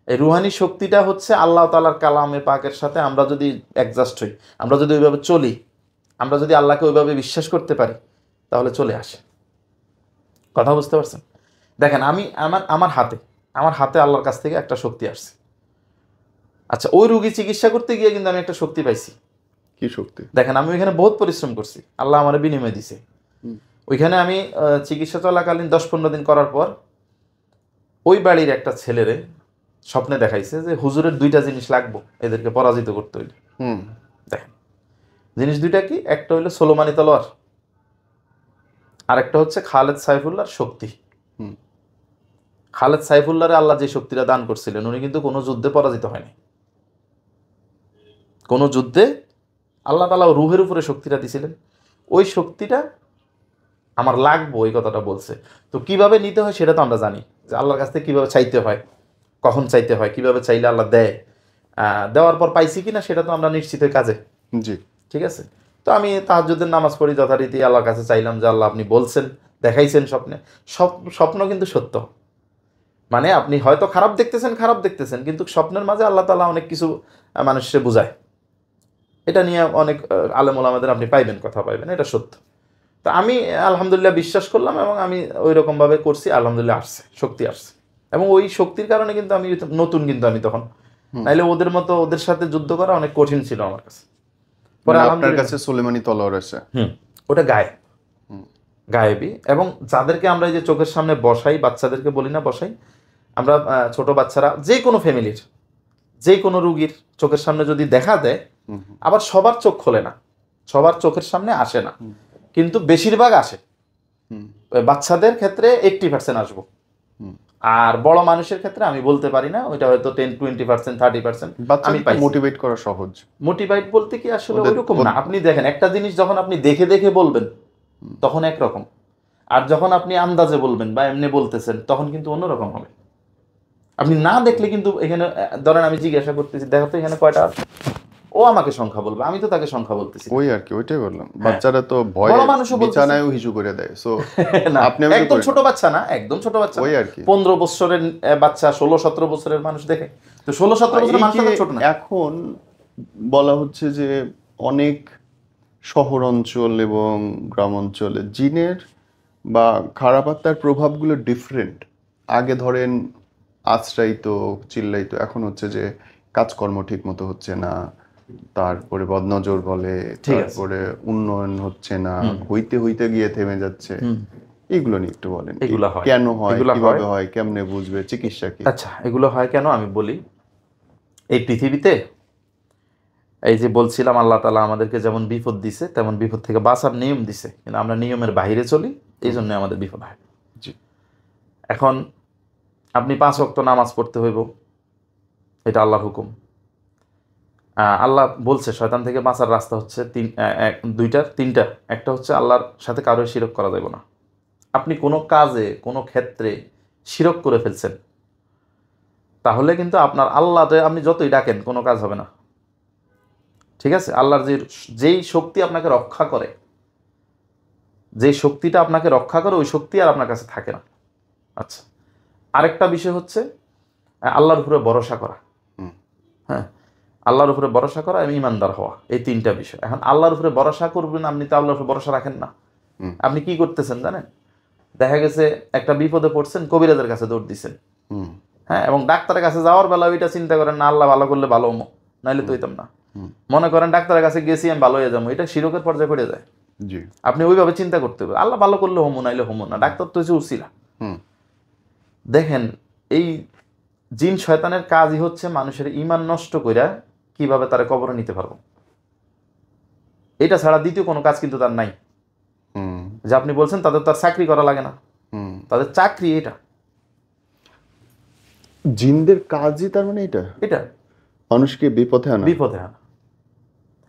এই রুহানি শক্তিটা হচ্ছে আল্লাহ তাআলার কালামে পাকের সাথে আমরা যদি অ্যাডজাস্ট হই, আমরা যদি ওইভাবে চলি, আমরা যদি আল্লাহকে ওইভাবে বিশ্বাস করতে পারি, তাহলে চলে আসে। কথা বুঝতে পারছেন? দেখেন, আমি আমার হাতে আল্লাহর কাছ থেকে একটা শক্তি আসছে। আচ্ছা, ওই রুগী চিকিৎসা করতে গিয়ে কিন্তু আমি একটা শক্তি পাইছি। কি শক্তি? দেখেন, আমি ওইখানে বহুত পরিশ্রম করছি, আল্লাহ আমার বিনিময় দিছে। ওইখানে আমি চিকিৎসা চলাকালীন 10-15 দিন করার পর ওই বাড়ির একটা ছেলেরে স্বপ্নে দেখাইছে যে হুজুরের 2টা জিনিস লাগবো এদেরকে পরাজিত করতে হইলে। দেখেন, জিনিস 2টা কি? একটা হইলো সোলোমানি তলোয়ার, আর একটা হচ্ছে খালেদ সাইফুল্লাহর শক্তি। খালেদ সাইফুল্লাহরে আল্লাহ যে শক্তিটা দান করছিলেন, উনি কিন্তু কোনো যুদ্ধে পরাজিত হয়নি। কোনো যুদ্ধে আল্লাহ তাআলা রূহের উপরে শক্তিটা দিছিলেন, ওই শক্তিটা আমার লাগবো, এই কথাটা বলছে। তো কিভাবে নিতে হয় সেটা তো আমরা জানি, যে আল্লাহর কাছ থেকে কীভাবে চাইতে হয়, কখন চাইতে হয়, কিভাবে চাইলে আল্লাহ দেয়। দেওয়ার পর পাইছি কিনা সেটা তো আমরা নিশ্চিত কাজে, জি, ঠিক আছে? তো আমি তাহাজ্জুদের নামাজ পড়ি যথারীতি, আল্লাহর কাছে চাইলাম যে আল্লাহ আপনি বলছেন, দেখাইছেন স্বপ্নে, স্বপ্ন কিন্তু সত্য। মানে আপনি হয়তো খারাপ দেখতেছেন, কিন্তু স্বপ্নের মাঝে আল্লাহ তাআলা অনেক কিছু মানুষকে বোঝায়। এটা নিয়ে অনেক আলেম ওলামাদের আপনি পাইবেন, কথা পাইবেন, এটা সত্য। তো আমি আলহামদুলিল্লাহ বিশ্বাস করলাম এবং আমি ওই রকমভাবে করছি, আলহামদুলিল্লাহ আসছে, শক্তি আসছে। এবং ওই শক্তির কারণে কিন্তু আমি নতুন, কিন্তু আমি তখন, নাইলে ওদের মতো ওদের সাথে যুদ্ধ করা অনেক কঠিন ছিল আমার কাছে। পরে আপনার আলহামদুলিল্লাহ কাছে সুলেমানি তলোয়ার আছে? ওটা গায়েবী। এবং যাদেরকে আমরা এই যে চোখের সামনে বসাই, বাচ্চাদেরকে বলি না বসাই, আমরা ছোট বাচ্চারা যে কোনো ফ্যামিলির যে কোনো রুগীর চোখের সামনে যদি দেখা দেয়, আবার সবার চোখ খোলে না, সবার চোখের সামনে আসে না, কিন্তু বেশিরভাগ আসে। বাচ্চাদের ক্ষেত্রে 80% আসবো, আর বড় মানুষের ক্ষেত্রে আমি বলতে পারি না, ওইটা হয়তো 10-20%, 30% আমি পাই। মোটিভেট করা সহজ। মোটিভেট বলতে কি আসলে ওইরকম না। আপনি দেখেন, একটা জিনিস যখন আপনি দেখে দেখে বলবেন তখন একরকম, আর যখন আপনি আন্দাজে বলবেন বা এমনি বলতেছেন তখন কিন্তু অন্যরকম হবে। আপনি না দেখলে কিন্তু এখানে ধরেন আমি জিজ্ঞাসা করতেছি, দেখো তো এখানে কয়টা, ও আমাকে সংখ্যা বলবে, আমি তো তাকে সংখ্যা বলতেছি। ওই আর কি, ওইটাই বললাম, বাচ্চারা তো ভয়ে বড় মানুষও বলতেছে। বিছানায়ও হিসু করে দেয়। সো না, আপনি আমি একদম ছোট বাচ্চা না, একদম ছোট বাচ্চা, ওই আর কি 15 বছরের বাচ্চা, 16-17 বছরের মানুষ দেখে। তো 16-17 বছরের মানুষ তো ছোট না। এখন বলা হচ্ছে যে অনেক শহর অঞ্চল এবং গ্রাম অঞ্চলে জিনের বা খারাপ আত্মার প্রভাবগুলো ডিফারেন্ট। আগে ধরেন আশ্রাইতো, চিল্লাইতো, এখন হচ্ছে যে কাজকর্ম ঠিক মতো হচ্ছে না, তারপরে বদনজর বলে, তারপরে উন্নয়ন হচ্ছে না, হইতে হইতে গিয়ে থেমে যাচ্ছে। এগুলো নিয়ে একটু বলেন, এগুলো হয় কেন হয়, কিভাবে হয়, কেমনে বুঝবে, চিকিৎসা কি? আচ্ছা, এগুলো হয় কেন আমি বলি। এই পৃথিবীতে এই যে বলছিলাম আল্লাহ তাআলা আমাদেরকে যেমন বিপদ দিছে, তেমন বিপদ থেকে বাঁচার নিয়ম দিছে, কিন্তু আমরা নিয়মের বাইরে চলি, এই জন্য আমাদের বিপদ হয়। জি। এখন আপনি 5 ওয়াক্ত নামাজ পড়তে হইব, এটা আল্লাহর হুকুম। আল্লাহ বলছে শয়তান থেকে বাঁচার রাস্তা হচ্ছে তিনটা। একটা হচ্ছে আল্লাহর সাথে কারো শিরক করা যাবে না। আপনি কোনো কাজে, কোনো ক্ষেত্রে শিরক করে ফেলছেন, তাহলে কিন্তু আপনার আল্লাহতে আপনি যতই ডাকেন কোনো কাজ হবে না। ঠিক আছে? আল্লাহর যেই শক্তি আপনাকে রক্ষা করে, যেই শক্তিটা আপনাকে রক্ষা করে, ওই শক্তি আর আপনার কাছে থাকে না। আচ্ছা, আরেকটা বিষয় হচ্ছে আল্লাহর উপরে ভরসা করা। হ্যাঁ, আল্লাহর উপরে ভরসা করা এবং ইমানদার হওয়া, এই 3টা বিষয়। এখন আল্লাহর উপরে ভরসা করবেন, আপনি তো আল্লাহর উপরে ভরসা রাখেন না। আপনি কি করতেছেন জানেন? দেখা গেছে একটা বিপদে পড়ছেন, কবিরাজের কাছে দৌড় দিচ্ছেন। হ্যাঁ, এবং ডাক্তারের কাছে যাওয়ার বেলা ওইটা চিন্তা করেন না, আল্লাহ ভালো করলে ভালো হমো, নাইলে তো হইতাম না। মনে করেন ডাক্তারের কাছে গেছি আমি ভালো হয়ে যাবো, এটা শিরকের পর্যায়ে পড়ে যায়। আপনি ওইভাবে চিন্তা করতে হবে, আল্লাহ ভালো করলে হমো, নাইলে হমো না, ডাক্তার তো হচ্ছে উসিলা। দেখেন, এই জিন শয়তানের কাজই হচ্ছে মানুষের ঈমান নষ্ট কইরা কিভাবে তারা কবরে নিতে পারবো, এটা ছাড়া দ্বিতীয় কোনো কাজ কিন্তু তার নাই। যে আপনি বলছেন তাদের তার চাকরি করা লাগে না, তাদের চাকরি এটা। জিনদের কাজই তার মানে এটা মানুষকে বিপথে আনা।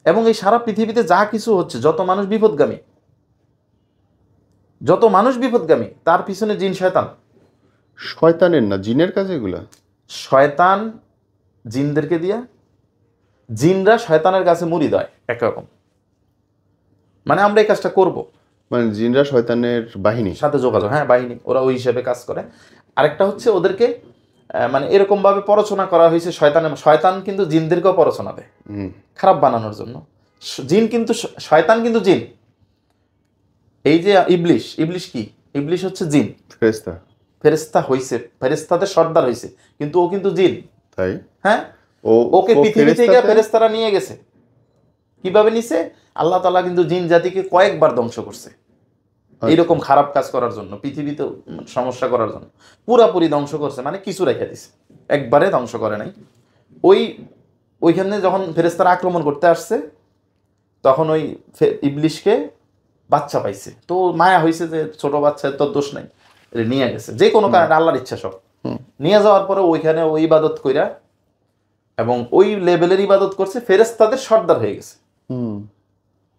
এবং এই সারা পৃথিবীতে যা কিছু হচ্ছে, যত মানুষ বিপদগামী, তার পিছনে জিন শয়তান। শয়তানের না, জিনের কাজ এগুলা। শয়তান জিনদেরকে দিয়া, জিনরা শয়তানের কাছে মুরিদ হয় একরকম। মানে আমরা এই কাজটা করব, মানে জিনরা শয়তানের বাহিনী সাথে যোগাযোগ, হ্যাঁ বাহিনী, ওরা ওই হিসেবে কাজ করে। আরেকটা হচ্ছে ওদেরকে মানে এরকম ভাবে পড়াশোনা করা হয়েছে, শয়তান কিন্তু জিনদেরকেও পড়াশোনা দেয় খারাপ বানানোর জন্য। জিন কিন্তু শয়তান কিন্তু জিন। এই যে ইবলিশ কি? ইবলিশ হচ্ছে জিন, ফেরেশতা হইছে, ফেরেশতাদের সর্দার হইছে, কিন্তু ও কিন্তু জিন। তাই? হ্যাঁ, ওকে পৃথিবী থেকে ফেরেশতারা নিয়ে গেছে। কিভাবে নিছে? আল্লাহ তাআলা কিন্তু জিন জাতিকে কয়েকবার ধ্বংস করছে এইরকম খারাপ কাজ করার জন্য, পৃথিবীতে সমস্যা করার জন্য পুরাপুরি ধ্বংস করছে। মানে কিছু রেখে দিছে, একবারে ধ্বংস করে নাই। ওইখানে যখন ফেরেশতারা আক্রমণ করতে আসছে, তখন ওই ইবলিশকে বাচ্চা পাইছে, তো মায়া হয়েছে যে ছোট বাচ্চা, তোর দোষ নাই, নিয়ে গেছে যে কোনো কারণে, আল্লাহর ইচ্ছা সব। নিয়ে যাওয়ার পরে ওইখানে ওই ইবাদত কইরা এবং ওই লেভেলের ইবাদত করছে, ফেরেশতাদের সর্দার হয়ে গেছে।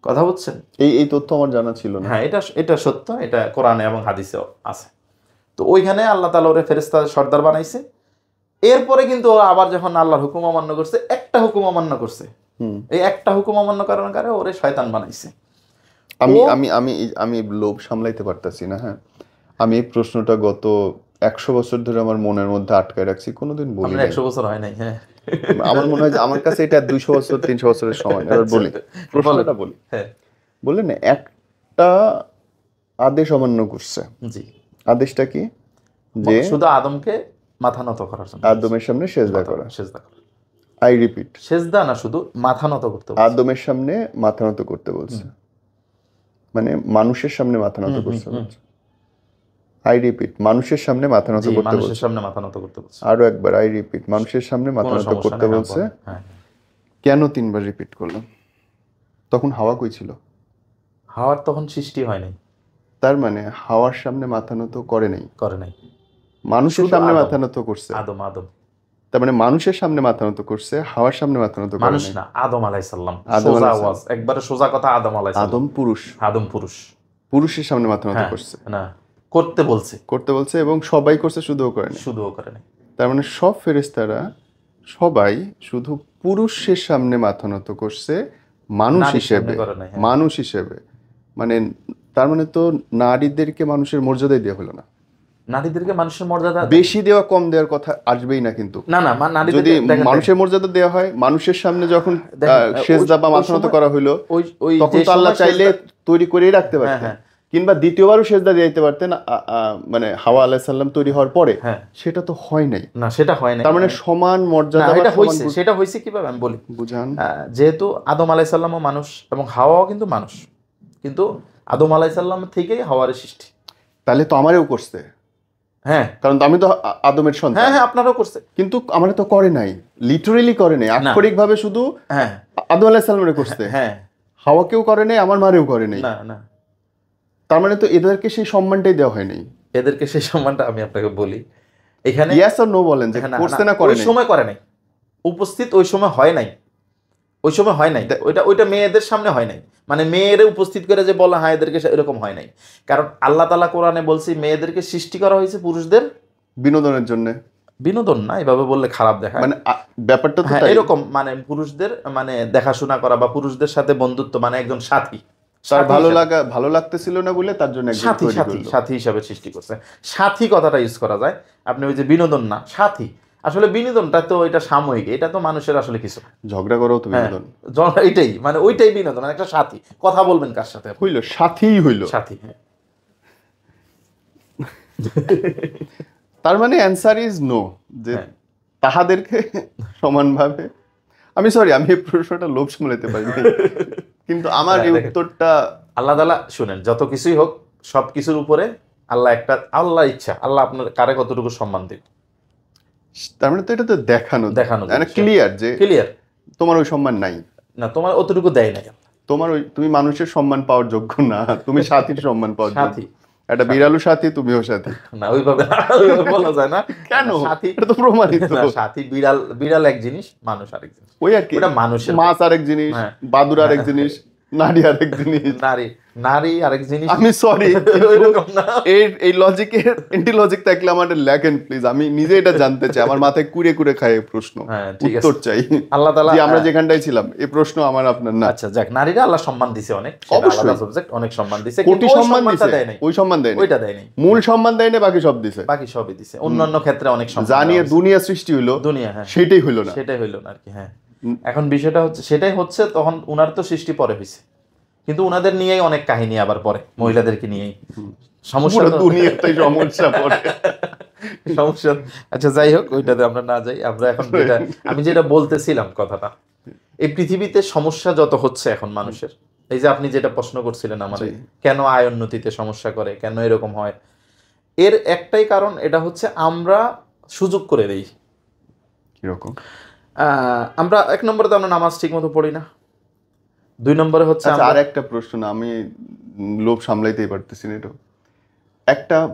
কথা বুঝছেন? এই তথ্য আমার জানা ছিল না। হ্যাঁ, এটা সত্য, এটা কোরআনে এবং হাদিসে আছে। তো ওইখানে আল্লাহ তাআলা ওরে ফেরেশতাদের সর্দার বানাইছে। এরপরে কিন্তু আবার যখন আল্লাহর হুকুম অমান্য করছে, একটা হুকুম অমান্য করছে, এই একটা হুকুম অমান্য করার কারণে ওরে শয়তান বানাইছে। আমি আমি আমি আমি লোভ সামলাইতে পারতাছি না। হ্যাঁ, আমি এই প্রশ্নটা গত 100 বছর ধরে আমার মনের মধ্যে আটকায় রাখছি, কোনোদিন বলি আপনার নাই। 100 বছর হয় নাই। হ্যাঁ, আমার মনে হয় যে আমার কাছে এটা 200 বছর 300 বছরের সমান। এবার বলি, প্রশ্নটা বলি। হ্যাঁ, বললেন না একটা আদেশ অমান্য করছে, জি, আদেশটা কি? যে শুধু আদমকে মাথা নত করার জন্য, আদমের সামনে সেজদা করা। সেজদা করা, আই রিপিট, সেজদা না, শুধু মাথা নত করতে বলছে। আদমের সামনে মাথা নত করতে বলছে, মানে মানুষের সামনে মাথা নত করতে বলছে। আই রিপিট, মানুষের সামনে মাথা নত জি, করতে মানুষের বলছে। সামনে মাথা নত করতে বলছে। আরো একবার, আই রিপিট, মানুষের সামনে মাথা কোনো নত সমস্যা করতে নেই, বলছে। হ্যাঁ। কেন 3বার রিপিট করলাম? তখন হাওয়া কই ছিল? হাওয়ার তখন সৃষ্টি হয় নাই, তার মানে হাওয়ার সামনে মাথা নত করে নাই, করে নাই। মানুষের শুধু সামনে আদম। মাথা নত করছে। আদম, আদম, তার মানে মানুষের সামনে মাথা নত করছে, হাওয়ার সামনে মাথা নত করে মানুষ নাই। না, আদম আলাইহিস সালাম। আদম সোজা আলাইহিস আওয়াজ, একবারে সোজা কথা, আদম আলাইহিস সালাম। আদম পুরুষ, আদম পুরুষ, পুরুষের সামনে মাথা নত হ্যাঁ, করছে, না, করতে বলছে, করতে বলছে, এবং সবাই করছে, শুধুও করে নাই। শুধুও করে নাই। তার মানে সব ফেরেশতারা সবাই শুধু পুরুষের সামনে মাথা নত করছে, মানুষ নারীর হিসেবে, সামনে করে নাই, হ্যাঁ। মানুষ হিসেবে। মানে তার মানে তো নারীদেরকে মানুষের মর্যাদাই দেওয়া হলো না। নারীদেরকে মানুষের মর্যাদা বেশি দেওয়া কম দেওয়ার কথা আসবেই না কিন্তু। না, না, যদি নারীদেরকে দেখেন, মানুষের মর্যাদা দেওয়া হয়, মানুষের সামনে যখন দেখেন, সেজদা বা ওই মাথা নত সময়- করা হইলো, ওই তখন যে তো আল্লাহ সময় চাইলে সেজদা- তৈরি করেই রাখতে হ্যাঁ, পারতেন, হ্যাঁ, কিংবা দ্বিতীয়বারও সেজদা দিতে পারতেন, মানে হাওয়া আলাইহিস সালাম তৈরি হওয়ার পরে। হ্যাঁ। সেটা তো হয় নাই। না, সেটা হয় নাই। তার মানে সমান না, মর্যাদা বা এটা সমান হইছে, সেটা হইছে কিভাবে আমি বলি। বুঝান। যেহেতু আদম আলাইহিস সালামও মানুষ এবং হাওয়াও কিন্তু মানুষ, কিন্তু আদম আলাইহিস সালাম থেকেই হাওয়ার সৃষ্টি। তাহলে তো আমারও করছে, হ্যাঁ, কারণ আমি তো আদমের সন্তান। হ্যাঁ, হ্যাঁ, আপনারও করছে। কিন্তু আমার তো করে নাই, লিটারেলি করে নাই, আক্ষরিক ভাবে শুধু হ্যাঁ, আদম আলাইহিস সালামের করছে। হ্যাঁ, হাওয়াকেও করে নাই, আমার মারেও করে নাই। না, না, তার মানে তো এদেরকে সেই সম্মানটাই দেওয়া হয় নাই। এদেরকে সেই সম্মানটা আমি আপনাকে বলি এখানে। ইয়েস অর নো বলেন, যে না, করছে না, না করে ওই নাই। সময় করে নাই, উপস্থিত ওই সময় হয় নাই, ওই সময় হয় নাই। ওইটা মেয়েদের সামনে হয় নাই, মানে মেয়েরে উপস্থিত করে যে বলা হয় এদেরকে, এরকম হয় নাই। কারণ আল্লাহ তাআলা কোরআনে বলছে মেয়েদেরকে সৃষ্টি করা হয়েছে পুরুষদের বিনোদনের জন্য। বিনোদন না, এভাবে বললে খারাপ দেখায়। মানে ব্যাপারটা তো হ্যাঁ, তাই। এরকম মানে পুরুষদের মানে দেখাশোনা করা বা পুরুষদের সাথে বন্ধুত্ব, মানে একজন সাথী, তার সাথী ভালো হিসাবে। ভালো লাগতেছিল না বলে তার জন্য একজন সাথী, তৈরি সাথী, করলো। সাথী হিসাবে সৃষ্টি করছে। সাথী কথাটা ইউজ করা যায়, আপনি ওই যে বিনোদন না, সাথী। আসলে বিনোদনটা তো এটা সাময়িক, এটা তো মানুষের আসলে কিছু না। ঝগড়া করাও তো হ্যাঁ, বিনোদন। এইটাই মানে ওইটাই বিনোদন, মানে একটা সাথী। কথা বলবেন কার সাথে? হইলো, সাথীই হইলো। সাথী, হ্যাঁ। তার মানে অ্যান্সার ইজ নো, যে হ্যাঁ। তাহাদেরকে সমানভাবে। আমি সরি, আমি এই প্রশ্নটা লোভ সামলাতে পারি নাই। কিন্তু আমার এই দেখেন, উত্তরটা আল্লাহ তাআলা শুনেন, যত কিছুই হোক সব কিছুর উপরে আল্লাহ একটা, আল্লাহ ইচ্ছা, আল্লাহ আপনার কারে কতটুকু সম্মান দিন। তার মানে তো এটা তো দেখানো জিনিস। ক্লিয়ার যে ক্লিয়ার তোমার ওই সম্মান নাই, না, তোমার অতটুকু দেয় নাই। তোমার ওই, তুমি মানুষের সম্মান পাওয়ার যোগ্য না, তুমি সাথীর সম্মান পাওয়ার যোগ্য। সাথী একটা বিড়ালও সাথী, তুমিও সাথী। না, ওইভাবে বলা যায় না। কেন? সাথী, এটা তো প্রমাণিত। না, সাথী বিড়াল, বিড়াল এক জিনিস, মানুষ আরেক জিনিস। ওই আর কি, ওটা মানুষের। মাছ আরেক জিনিস, হ্যাঁ। বাদুর আরেক জিনিস, নারী আরেক জিনিস। নারী আরেক জিনিস। আমি সরি, ওইরকম না। এই লজিকের এন্টি লজিক থাকলে আমার লেখেন প্লিজ, আমি নিজে এটা জানতে চাই, আমার মাথায় কুড়ে কুড়ে খায় এই প্রশ্ন। হ্যাঁ, ঠিক আছে। উত্তর চাই। আল্লাহ তাআলা, যে আমরা যেখানটায় ছিলাম, এই প্রশ্ন আমার আপনার না। আচ্ছা যাক, নারীরা আল্লাহ সম্মান দিছে অনেক, সেটা অবশ্যই। আলাদা সাবজেক্ট, অনেক সম্মান দিছে, কোটি কিন্তু ওই সম্মান সম্মানটা দিছে, দেয় নাই। ওই সম্মান দেয় নাই, ওইটা দেয় নাই। মূল সম্মান দেয় না, বাকি সব দিছে। বাকি সবই দিছে, অন্যান্য ক্ষেত্রে অনেক সম্মান যা নিয়ে দেওয়া হয়েছে। দুনিয়া সৃষ্টি হইলো, দুনিয়া, হ্যাঁ, সেটাই হইলো না। সেটাই হইলো না আর কি। হ্যাঁ, এখন বিষয়টা হচ্ছে, সেটাই হচ্ছে, তখন উনার তো সৃষ্টি পরে হয়েছে, কিন্তু উনাদের নিয়েই অনেক কাহিনী আবার পরে, মহিলাদেরকে নিয়েই সমস্যা পুরো তো- দুনিয়াটাই সমস্যা পড়ে। সমস্যা। আচ্ছা যাই হোক, ওইটাতে আমরা না যাই। আমরা এখন যেটা, আমি যেটা বলতেছিলাম কথাটা, এই পৃথিবীতে সমস্যা যত হচ্ছে এখন মানুষের, এই যে আপনি যেটা প্রশ্ন করছিলেন আমাদের, জি। কেন আয় উন্নতিতে সমস্যা করে, কেন এরকম হয়, এর একটাই কারণ, এটা হচ্ছে আমরা সুযোগ করে দেই। কিরকম? আমরা এক নম্বরে তো আমরা নামাজ ঠিক মতো পড়ি না, 2 নম্বরে হচ্ছে আচ্ছা, আমরা, আর একটা প্রশ্ন, আমি লোভ সামলাইতেই পারতেছি না এটা। একটা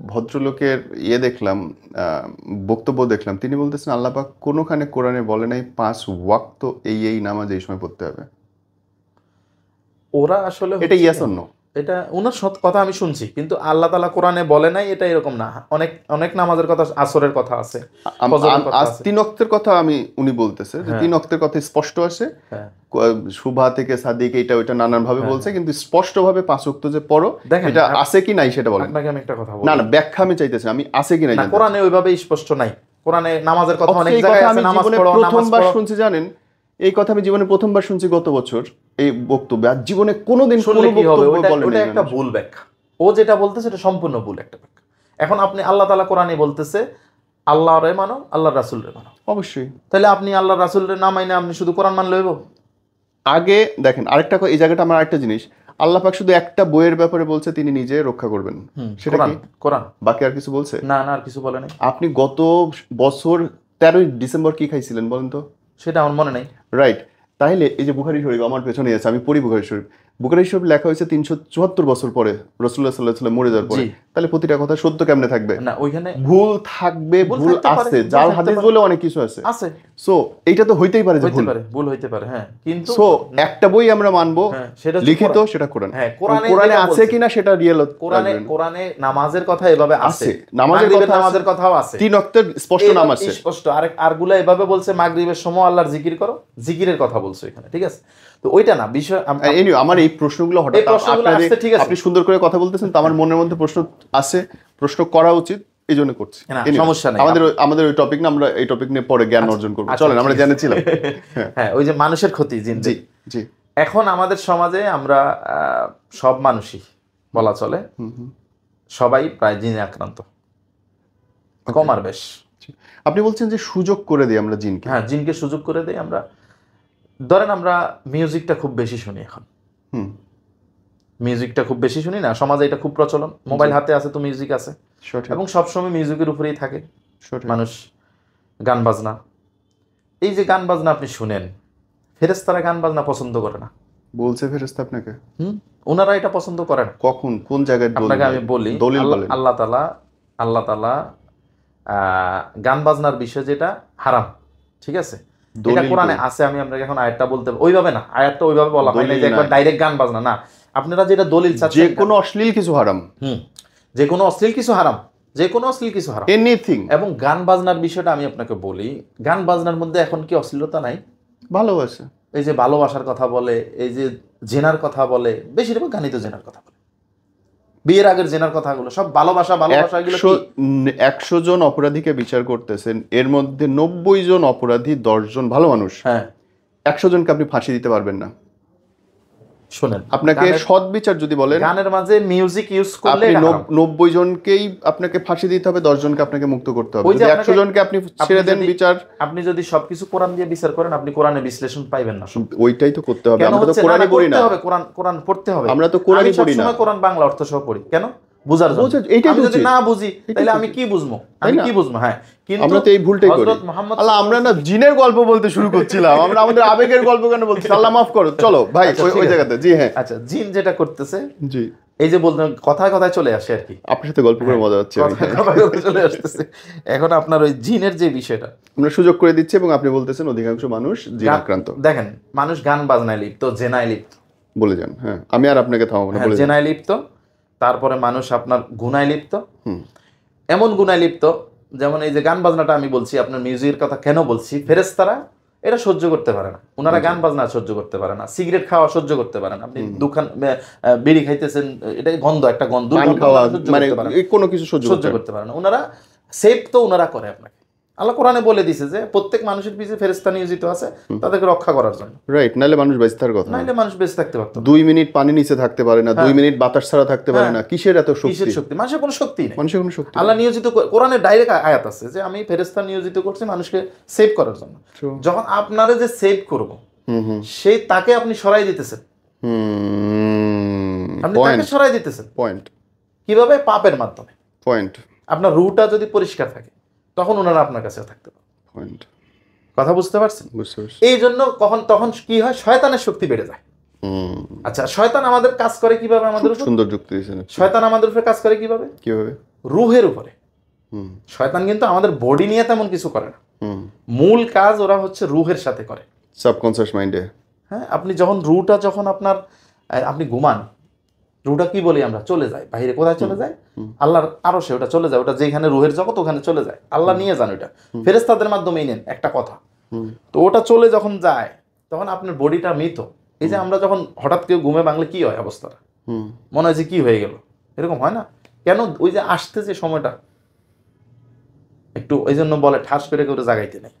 ভদ্রলোকের দেখলাম, বক্তব্য দেখলাম, তিনি বলতেছেন আল্লাহ পাক কোনোখানে কোরআনে বলে নাই 5 ওয়াক্ত এই নামাজ এই সময় পড়তে হবে। ওরা আসলে এটা হচ্ছে- ইয়েস অর নো? এটা ওনার কথা আমি শুনছি, কিন্তু আল্লাহ তাআলা কোরআনে বলে নাই এটা এরকম না। অনেক অনেক নামাজের কথা, আসরের কথা আছে, ফজরের কথা আজ আছে। 3 ওয়াক্তের কথা উনি বলতেছে যে 3 ওয়াক্তের কথা স্পষ্ট আছে, হ্যাঁ শুভা থেকে সাদিক এটা ওইটা নানান ভাবে হ্যাঁ, বলছে, কিন্তু স্পষ্ট ভাবে 5 ওয়াক্ত যে পড়ো দেখেন, এটা আছে কি নাই সেটা বলেন। আপনাকে আমি একটা কথা না বলি, না, ব্যাখ্যা আমি চাইতেছি, আমি আছে কি নাই না জানতে কোরআনে ওইভাবে স্পষ্ট নাই। কোরআনে নামাজের কথা চাচ্ছি। অনেক এই জায়গায় কথা আছে, আমি নামাজ জীবনে পড়ো, নামাজ প্রথমবার পড়ো। শুনছি, জানেন? এই কথা আমি জীবনে প্রথমবার শুনছি গত বছর এই বক্তব্য, আর জীবনে কোনোদিন কোনো শুনলে কি হবে? বক্তব্য ওটা বলেন ওটা একটা ভুল ব্যাখ্যা। ও যেটা বলতেছে এটা সম্পূর্ণ ভুল একটা ব্যাখ্যা। এখন আপনি আল্লাহ তাআলা কোরআনে বলতেছে আল্লাহরে মানো, আল্লাহর রাসূলরে মানো, অবশ্যই। তাহলে আপনি আল্লাহর রাসূলরে না মাইনে আপনি শুধু কোরআন মানলে হইব? আগে দেখেন আরেকটা এই জায়গাটা আমার আরেকটা জিনিস, আল্লাহ পাক শুধু একটা বইয়ের ব্যাপারে বলছে তিনি নিজে রক্ষা করবেন, সেটা কোরআন, কি? কোরআন। বাকি আর কিছু বলছে? না না, আর কিছু বলে নাই। আপনি গত বছর 13ই ডিসেম্বর কি খাইছিলেন বলেন তো? সেটা আমার মনে নাই। রাইট। তাইলে এই যে বুখারী শরীফ আমার পেছনে আছে, আমি পড়ি বুখারী শরীফ। বুখারী শরীফ লেখা হয়েছে 374 বছর পরে, রাসূলুল্লাহ সাল্লাল্লাহু আলাইহি ওয়াসাল্লাম মরে যাওয়ার পরে। জি। তাহলে প্রতিটা কথা সত্য কেমনে থাকবে? না ওইখানে ভুল থাকবে, ভুল ভুল থাকতে পারে, আছে, ভুল জাল থাকতে হাদিস পারে। বলে অনেক কিছু আছে। আছে, সো এইটা তো হইতেই পারে যে হইতে ভুল। পারে, ভুল হইতে পারে, হ্যাঁ, কিন্তু সো একটা বই আমরা মানবো, হ্যাঁ, সেটা হচ্ছে লিখিত, কোরআন। সেটা কোরআন। হ্যাঁ, কোরআনে কোরআনে যেটা আছে বলছে। কিনা সেটা রিয়েল কোরআনে নামাজের কথা এভাবে আছে, আছে, নামাজের মাগরিবের কথা নামাজের কথাও আছে, 3 ওয়াক্তের স্পষ্ট নাম আছে। স্পষ্ট। আরগুলা এভাবে বলছে মাগরিবের সময় আল্লাহর জিকির করো, জিকিরের কথা বলছে এখানে, ঠিক আছে? তো ওইটা না বিষয়। Anyway, আমার এই প্রশ্নগুলো হঠাৎ এই প্রশ্নগুলো আপনাদের- আসছে, ঠিক আছে। আপনি সুন্দর করে কথা বলতেছেন, তো আমার মনের মধ্যে প্রশ্ন আছে, প্রশ্ন করা উচিত, এই জন্য করছি। না, Anyway, সমস্যা নেই। আমাদের ওই টপিক না, আমরা এই টপিক নিয়ে পরে জ্ঞান অর্জন করবো। আচ্ছা, চলেন, আমরা ঠিক আছে। জেনেছিলাম। হ্যাঁ, ওই যে মানুষের ক্ষতি, জিন। জি জি। এখন আমাদের সমাজে আমরা সব মানুষই বলা চলে সবাই প্রায় জিনে আক্রান্ত, কম আর বেশ। আপনি বলছেন যে সুযোগ করে দিই আমরা জিনকে। হ্যাঁ, জিনকে সুযোগ করে দেই আমরা। ধরেন আমরা মিউজিকটা খুব বেশি শুনি এখন, হুম, মিউজিকটা খুব বেশি শুনি না, সমাজে এটা খুব প্রচলন, মোবাইল হাতে আছে তো মিউজিক আছে, সঠিক এবং সবসময় মিউজিকের উপরেই থাকে সঠিক। মানুষ। গান বাজনা, এই যে গান বাজনা আপনি শুনেন, ফেরেশতারা গান বাজনা পছন্দ করে না। বলছে ফেরেশতা আপনাকে? ওনারা এটা পছন্দ করে না। কখন, কোন জায়গায় দলিল? আপনাকে আমি বলি, দলিল বলেন। আল্লাহ তাআলা গান বাজনার বিষয় যেটা হারাম, ঠিক আছে? এটা দলিল কোরআনে কই? আছে, আমি আপনাকে এখন আয়াতটা বলতে ওইভাবে না, আয়াতটা ওইভাবে বলা হয় না দলিল যে একবার নাই। ডাইরেক্ট গান বাজনা না। আপনারা যেটা দলিল যে চাচ্ছেন, কোনো অশ্লীল কিছু হারাম, যে কোনো অশ্লীল কিছু হারাম, যে কোনো অশ্লীল কিছু হারাম। এনিথিং। এবং গান বাজনার বিষয়টা আমি আপনাকে বলি, গান বাজনার মধ্যে এখন কি অশ্লীলতা নাই? ভালোবাসে। এই যে ভালোবাসার কথা বলে, এই যে জেনার কথা বলে, বেশিরভাগ গানই তো জেনার কথা বলে, বিয়ের আগের জেনার কথাগুলো সব ভালোবাসা, এগুলো কি? 100 জন অপরাধীকে বিচার করতেছেন, এর মধ্যে 90 জন অপরাধী, 10 জন ভালো মানুষ। হ্যাঁ, 100 জনকে আপনি ফাঁসি দিতে পারবেন না। শুনেন, আপনাকে সৎ বিচার যদি বলেন, গানের মাঝে মিউজিক ইউজ করলে আপনি এটা হারাম। 90 জনকেই আপনাকে ফাঁসি দিতে হবে, 10 জনকে আপনাকে মুক্ত করতে হবে। ওই যে যদি আপনাকে- 100 জনকে আপনি ছেড়ে দেন বিচার, আপনি যদি সবকিছু কোরআন দিয়ে বিচার করেন, আপনি কোরআনে বিশ্লেষণ পাইবেন না। ওইটাই তো করতে হবে। কেন আমরা তো হচ্ছে? কোরআনই পড়ি না। পড়তে হবে, কোরআন পড়তে হবে। আমরা তো কোরআনই আমি পড়ি না। সবসময় কোরআন বাংলা অর্থ সহ পড়ি। কেন? বুঝার জন্য। এইটাই আমি তো যদি উচিত। না বুঝি তাহলে আমি কি বুঝবো? আমি না? কি বুঝবো? হ্যাঁ, কিন্তু আমরা তো এই ভুলটাই করি। হযরত মুহাম্মদ আল্লাহ, আমরা না জিনের গল্প বলতে শুরু করছিলাম, আমরা আমাদের আবেগের গল্প কেন বলছি? আল্লাহ মাফ করো। চলো ভাই, আচ্ছা, ঠিক ওই আছে। জায়গাতে। জি হ্যাঁ, আচ্ছা, জিন যেটা করতেছে, জি, এই যে বলতে কথায় কথায় চলে আসে আর কি, আপনার সাথে গল্প করে মজা হচ্ছে। কথায় কথায় চলে আসতেছে। এখন আপনার ওই জিনের যে বিষয়টা, আমরা সুযোগ করে দিচ্ছি, এবং আপনি বলতেছেন অধিকাংশ মানুষ জিন আক্রান্ত। দেখেন, মানুষ গান বাজনায় লিপ্ত, জেনায় লিপ্ত। বলে যান। হ্যাঁ, আমি আর আপনাকে থামাবো না, হ্যাঁ, বলে যান। জেনায় লিপ্ত। তারপরে মানুষ আপনার গুনায় লিপ্ত। হুম। এমন গুনায় লিপ্ত, যেমন এই যে গান বাজনাটা আমি বলছি, আপনার মিউজিকের কথা কেন বলছি, ফেরেশতারা এটা সহ্য করতে পারে না। ওনারা গান বাজনা সহ্য করতে পারে না, সিগারেট খাওয়া সহ্য করতে পারে না। আপনি দোকান বিড়ি খাইতেছেন, এটা গন্ধ, একটা গন্ধ, পান দুর্গন্ধ খাওয়া, সহ্য মানে করতে পারে না। কোনো কিছু সহ্য সহ্য করতে পারে না। ওনারা সেভ তো ওনারা করে আপনাকে। আল্লাহ কোরআনে বলে দিছে যে প্রত্যেক মানুষের পিছনে ফেরেশতা নিয়োজিত আছে তাদেরকে রক্ষা করার জন্য। রাইট, নাহলে মানুষ বেঁচে থাকার কথা না। নাইলে মানুষ বেঁচে থাকতে পারতো না। 2 মিনিট পানি নিচে থাকতে পারে না, 2 মিনিট বাতাস ছাড়া থাকতে পারে না। কিসের এত শক্তি? কিসের শক্তি? মানুষের কোনো শক্তি নেই। মানুষের কোনো শক্তি নেই। আল্লাহ নিয়োজিত কোরআনে ডাইরেক্ট আয়াত আছে যে আমি ফেরেশতা নিয়োজিত করছি মানুষকে সেভ করার জন্য। True. যখন আপনারা যে সেভ করব, সেই তাকে আপনি সরাই দিতেছেন, আপনি তাকে পয়েন্ট সরাই দিতেছেন। পয়েন্ট কিভাবে? পাপের মাধ্যমে। পয়েন্ট আপনার রুটা যদি পরিষ্কার থাকে, তখন ওনারা আপনার কাছে থাকতে পারে। পয়েন্ট কথা বুঝতে পারছেন? বুঝতে পারছি। এই জন্য তখন কি হয়? শয়তানের শক্তি বেড়ে যায়। আচ্ছা, শয়তান আমাদের কাজ করে কিভাবে? আমাদের উপর সুন্দর যুক্তি দিয়েছেন। শয়তান আমাদের উপরে কাজ করে কিভাবে? কিভাবে? রুহের উপরে। শয়তান কিন্তু আমাদের বডি নিয়ে তেমন কিছু করে না, মূল কাজ ওরা হচ্ছে রুহের সাথে করে, সাবকনসিয়াস মাইন্ডে। হ্যাঁ, আপনি যখন রুটা যখন আপনার আপনি ঘুমান, রুহটা কি বলি আমরা, চলে যায় বাইরে। কোথায় চলে যায়? আল্লাহর আরশে ওটা চলে যায়, ওটা যেখানে রুহের জগৎ ওখানে চলে যায়, আল্লাহ নিয়ে যান ওটা, ফেরেশতাদের মাধ্যমেই নেন একটা কথা। তো ওটা চলে যখন যায় তখন আপনার বডিটা মৃত। এই যে আমরা যখন হঠাৎ কেউ ঘুমে ভাঙলে কি হয় অবস্থাটা, মনে হয় যে কি হয়ে গেল, এরকম হয় না? কেন? ওই যে আসতে যে সময়টা একটু, এই জন্য বলে ঠাস করে কেউ জাগাইতে নেই,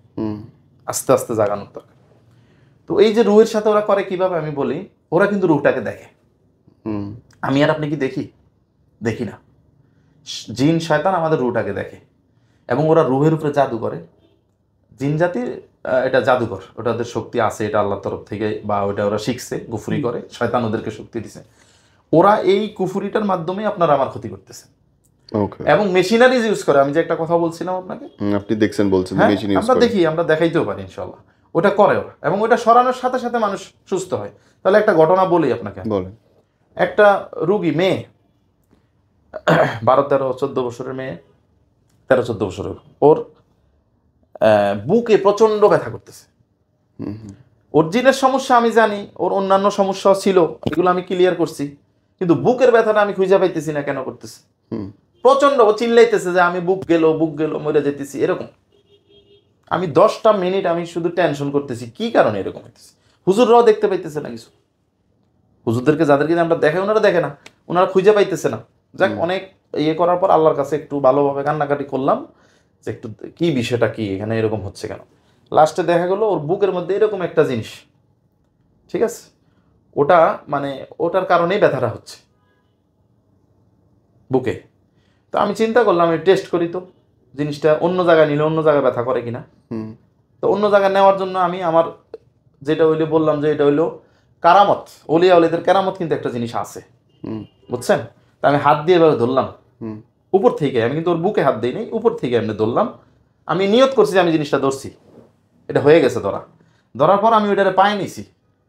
আস্তে আস্তে জাগানোর দরকার। তো এই যে রুহের সাথে ওরা করে কিভাবে আমি বলি, ওরা কিন্তু রুহটাকে দেখে। আমি আর আপনি কি দেখি? দেখি না। জিন শয়তান আমাদের রুহটাকে দেখে, এবং ওরা রুহের উপরে জাদু করে। জিন জাতির এটা জাদুঘর, ওটাদের শক্তি আছে, এটা আল্লাহর তরফ থেকে, বা ওটা ওরা শিখছে, কুফরি করে, শয়তান ওদেরকে শক্তি দিছে। ওরা এই কুফরিটার মাধ্যমে আপনার আমার ক্ষতি করতেছে, এবং মেশিনারিজ ইউজ করে। আমি যে একটা কথা বলছিলাম আপনাকে, আপনি দেখছেন বলছেন, মেশিন ইউজ আমরা দেখি, আমরা দেখাইতেও পারি ইনশাআল্লাহ। ওটা করে ওরা, এবং ওটা সরানোর সাথে সাথে মানুষ সুস্থ হয়। তাহলে একটা ঘটনা বলি আপনাকে। বলেন। একটা রুগী মেয়ে, 12-13-14 বছরের মেয়ে, 13-14 বছরের, ওর বুকে প্রচন্ড ব্যথা করতেছে। ওর জিনের সমস্যা আমি জানি, ওর অন্যান্য সমস্যাও ছিল, এগুলো আমি ক্লিয়ার করছি, কিন্তু বুকের ব্যথাটা আমি খুঁজে পাইতেছি না কেন করতেছে। প্রচন্ড ও চিল্লাইতেছে যে আমি বুক গেল মরে যেতেছি, এরকম। আমি 10টা মিনিট আমি শুধু টেনশন করতেছি কি কারণে এরকম হইতেছে। হুজুররাও দেখতে পাইতেছে না কিছু, হুজুরদেরকে যাদেরকে আমরা দেখাই ওনারা দেখে না, ওনারা খুঁজে পাইতেছে না। যাক, অনেক ইয়ে করার পর আল্লাহর কাছে একটু ভালোভাবে কান্নাকাটি করলাম যে একটু কি বিষয়টা কি, এখানে এরকম হচ্ছে কেন। লাস্টে দেখা গেলো ওর বুকের মধ্যে এরকম একটা জিনিস, ঠিক আছে, ওটা মানে ওটার কারণেই ব্যথাটা হচ্ছে বুকে। তো আমি চিন্তা করলাম আমি টেস্ট করি তো জিনিসটা অন্য জায়গায় নিলে অন্য জায়গায় ব্যথা করে কিনা। তো অন্য জায়গায় নেওয়ার জন্য আমি আমার যেটা হইলে বললাম যে এটা হইলো কারামত, ওলিয়া ওলিদের কারামত কিন্তু একটা জিনিস আছে, বুঝছেন? তা আমি হাত দিয়ে এভাবে ধরলাম উপর থেকে, আমি কিন্তু ওর বুকে হাত দিই নাই, উপর থেকে এমনি ধরলাম। আমি নিয়ত করছি যে আমি জিনিসটা ধরছি, এটা হয়ে গেছে ধরার পর আমি ওইটারে পায়ে নিছি।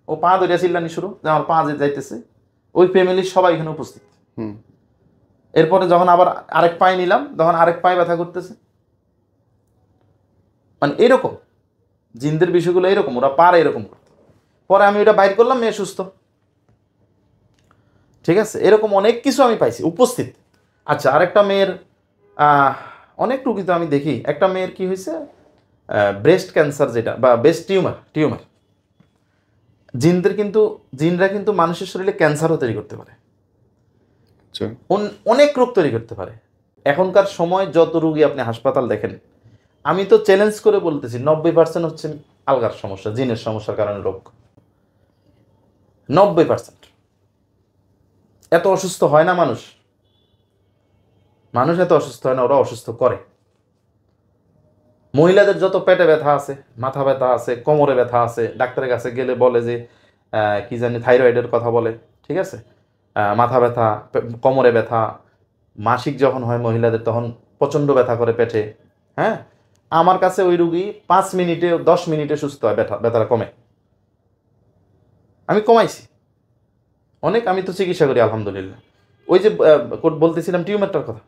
ও পা ধরিয়া চিল্লানি শুরু যে আমার পা যে যাইতেছে। ওই ফ্যামিলির সবাই এখানে উপস্থিত। এরপরে যখন আবার আরেক পায়ে নিলাম, তখন আরেক পায়ে ব্যথা করতেছে। মানে এরকম জিনদের বিষয়গুলো এরকম, ওরা পারে এরকম করতে। পরে আমি ওটা বাইর করলাম, মেয়ে সুস্থ, ঠিক আছে। এরকম অনেক কিছু আমি পাইছি উপস্থিত। আচ্ছা, আরেকটা মেয়ের অনেক রুগী তো আমি দেখি, একটা মেয়ের কি হয়েছে, ব্রেস্ট ক্যান্সার, যেটা বা ব্রেস্ট টিউমার। জিনরা কিন্তু মানুষের শরীরে ক্যান্সারও তৈরি করতে পারে, অনেক রোগ তৈরি করতে পারে। এখনকার সময় যত রুগী আপনি হাসপাতাল দেখেন, আমি তো চ্যালেঞ্জ করে বলতেছি 90% হচ্ছে আলগার সমস্যা, জিনের সমস্যার কারণে রোগ। 90%। এত অসুস্থ হয় না মানুষ এত অসুস্থ হয় না, ওরা অসুস্থ করে। মহিলাদের যত পেটে ব্যথা আছে, মাথা ব্যথা আছে, কোমরে ব্যথা আছে, ডাক্তারের কাছে গেলে বলে যে কি জানি থাইরয়েডের কথা বলে, ঠিক আছে, মাথা ব্যথা, কোমরে ব্যথা, মাসিক যখন হয় মহিলাদের তখন প্রচণ্ড ব্যথা করে পেটে। হ্যাঁ, আমার কাছে ওই রুগী 5 মিনিটে 10 মিনিটে সুস্থ হয়, ব্যথাটা কমে। আমি কমাইছি অনেক, আমি তো চিকিৎসা করি আলহামদুলিল্লাহ। ওই যে বলতেছিলাম টিউমারটার কথা,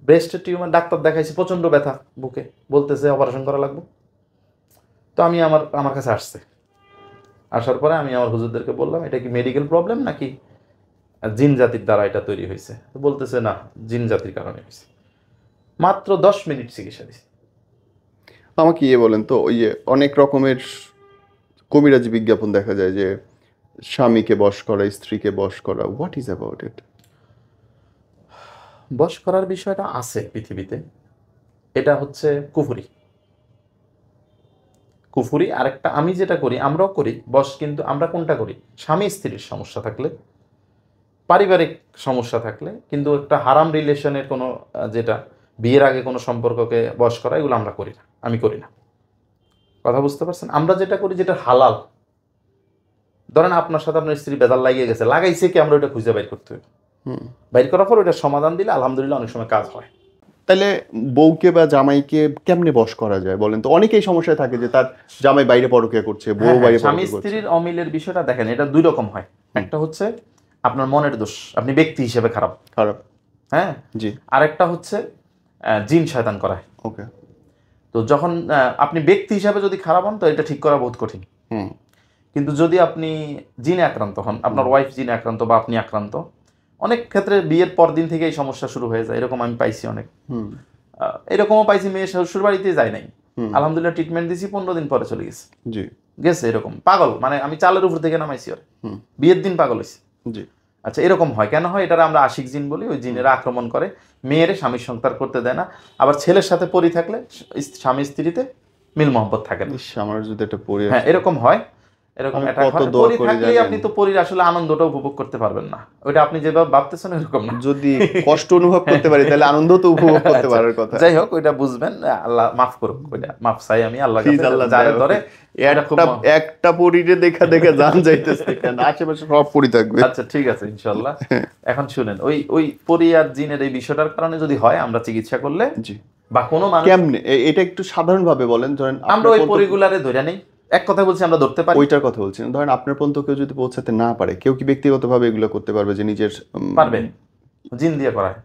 ব্রেস্টের টিউমার, ডাক্তার দেখাইছি, প্রচণ্ড ব্যথা বুকে, বলতেছে অপারেশন করা লাগবে। তো আমি আমার কাছে আসার পরে আমি আমার হুজুরদেরকে বললাম এটা কি মেডিকেল প্রবলেম নাকি জিন জাতির দ্বারা এটা তৈরি হয়েছে। তো বলতেছে না, জিন জাতির কারণে হয়েছে। মাত্র 10 মিনিট চিকিৎসা দিয়েছে। আমাকে বলেন তো, ওই অনেক রকমের কবিরাজি বিজ্ঞাপন দেখা যায় যে স্বামীকে বশ করা, স্ত্রীকে বশ করা, হোয়াট ইজ অ্যাবাউট ইট? বশ করার বিষয়টা আছে পৃথিবীতে, এটা হচ্ছে কুফুরি। আরেকটা আমি যেটা করি, আমরাও করি বশ, কিন্তু আমরা কোনটা করি, স্বামী স্ত্রীর সমস্যা থাকলে, পারিবারিক সমস্যা থাকলে, কিন্তু একটা হারাম রিলেশনের কোনো যেটা বিয়ের আগে কোনো সম্পর্ককে বশ করা, এগুলো আমরা করি না, আমি করি না। কথা বুঝতে পারছেন? আমরা যেটা করি, যেটা হালাল, ধরেন আপনার সাথে আপনার স্ত্রী বেজাল লাগিয়ে গেছে, লাগাইছে কি, আমরা ওটা খুঁজে বাইর করতে হবে। বাইর করার পর ওটা সমাধান দিলে আলহামদুলিল্লাহ অনেক সময় কাজ হয়। তাহলে বউকে বা জামাইকে কেমনে বশ করা যায় বলেন তো? অনেকেই সমস্যায় থাকে যে তার জামাই বাইরে পরকীয়া করছে, বউ বাইরে স্বামী পরকীয়া করছে। স্ত্রীর অমিলের বিষয়টা দেখেন, এটা 2 রকম হয়। একটা হচ্ছে আপনার মনের দোষ, আপনি ব্যক্তি হিসেবে খারাপ, হ্যাঁ জি। আরেকটা হচ্ছে জিন শয়তান করায়। ওকে। তো যখন আপনি ব্যক্তি হিসাবে যদি খারাপ হন, তো এটা ঠিক করা বহুত কঠিন। কিন্তু যদি আপনি জিনে আক্রান্ত হন, আপনার ওয়াইফ জিনে আক্রান্ত বা আপনি আক্রান্ত, অনেক ক্ষেত্রে বিয়ের পর দিন থেকে এই সমস্যা শুরু হয়ে যায়, এরকম আমি পাইছি অনেক। এরকমও পাইছি মেয়ে শ্বশুর বাড়িতে যায় নাই, আলহামদুলিল্লাহ ট্রিটমেন্ট দিছি, 15 দিন পরে চলে গেছে। জি গেছে এরকম পাগল, মানে আমি চালের উপর থেকে নামাইছি ওর, বিয়ের দিন পাগল হয়েছে। জি আচ্ছা, এরকম হয় কেন হয়? এটার আমরা আশিক জিন বলি। ওই জিনেরা আক্রমণ করে, মেয়েরে স্বামীর সংসার করতে দেয় না। আবার ছেলের সাথে পরি থাকলে স্বামী স্ত্রীতে মিল মহব্বত থাকে না। আমার যদি একটা পরি হ্যাঁ, এরকম হয়, এরকম আমি অ্যাটাক কত হয়। দোয়া পরি করি থাকলেই জানেন? আপনি তো পরির আসলে আনন্দটা উপভোগ করতে পারবেন না। ওইটা আপনি যেভাবে ভাবতেছেন এরকম না। যদি কষ্ট অনুভব করতে পারি তাহলে আনন্দ তো উপভোগ করতে পারার কথা। যাই হোক, ওইটা বুঝবেন, আল্লাহ মাফ করুক, ওইটা মাফ চাই আমি আল্লাহর Please কাছে। আল্লাহ যারে দয়া ধরে একটা পরিরে দেখা দেখা জান যাইতেছে, কেন আশেপাশে সব পরি থাকবে। আচ্ছা ঠিক আছে ইনশাআল্লাহ। এখন শুনেন, ওই পরি আর জিনের এই বিষয়টার কারণে যদি হয়, আমরা চিকিৎসা করলে জি বা কোনো মানুষ, কেমনে এটা একটু সাধারণ ভাবে বলেন। ধরেন আমরা ওই পরিগুলারে ধরে নেই, এক কথা বলছি, আমরা ধরতে পারি। ওইটার কথা বলছি না, ধরেন আপনার পর্যন্ত কেউ যদি পৌঁছাতে না পারে, কেউ কি ব্যক্তিগতভাবে এগুলো করতে পারবে যে নিজের পারবে, জিন দিয়ে করা হয়।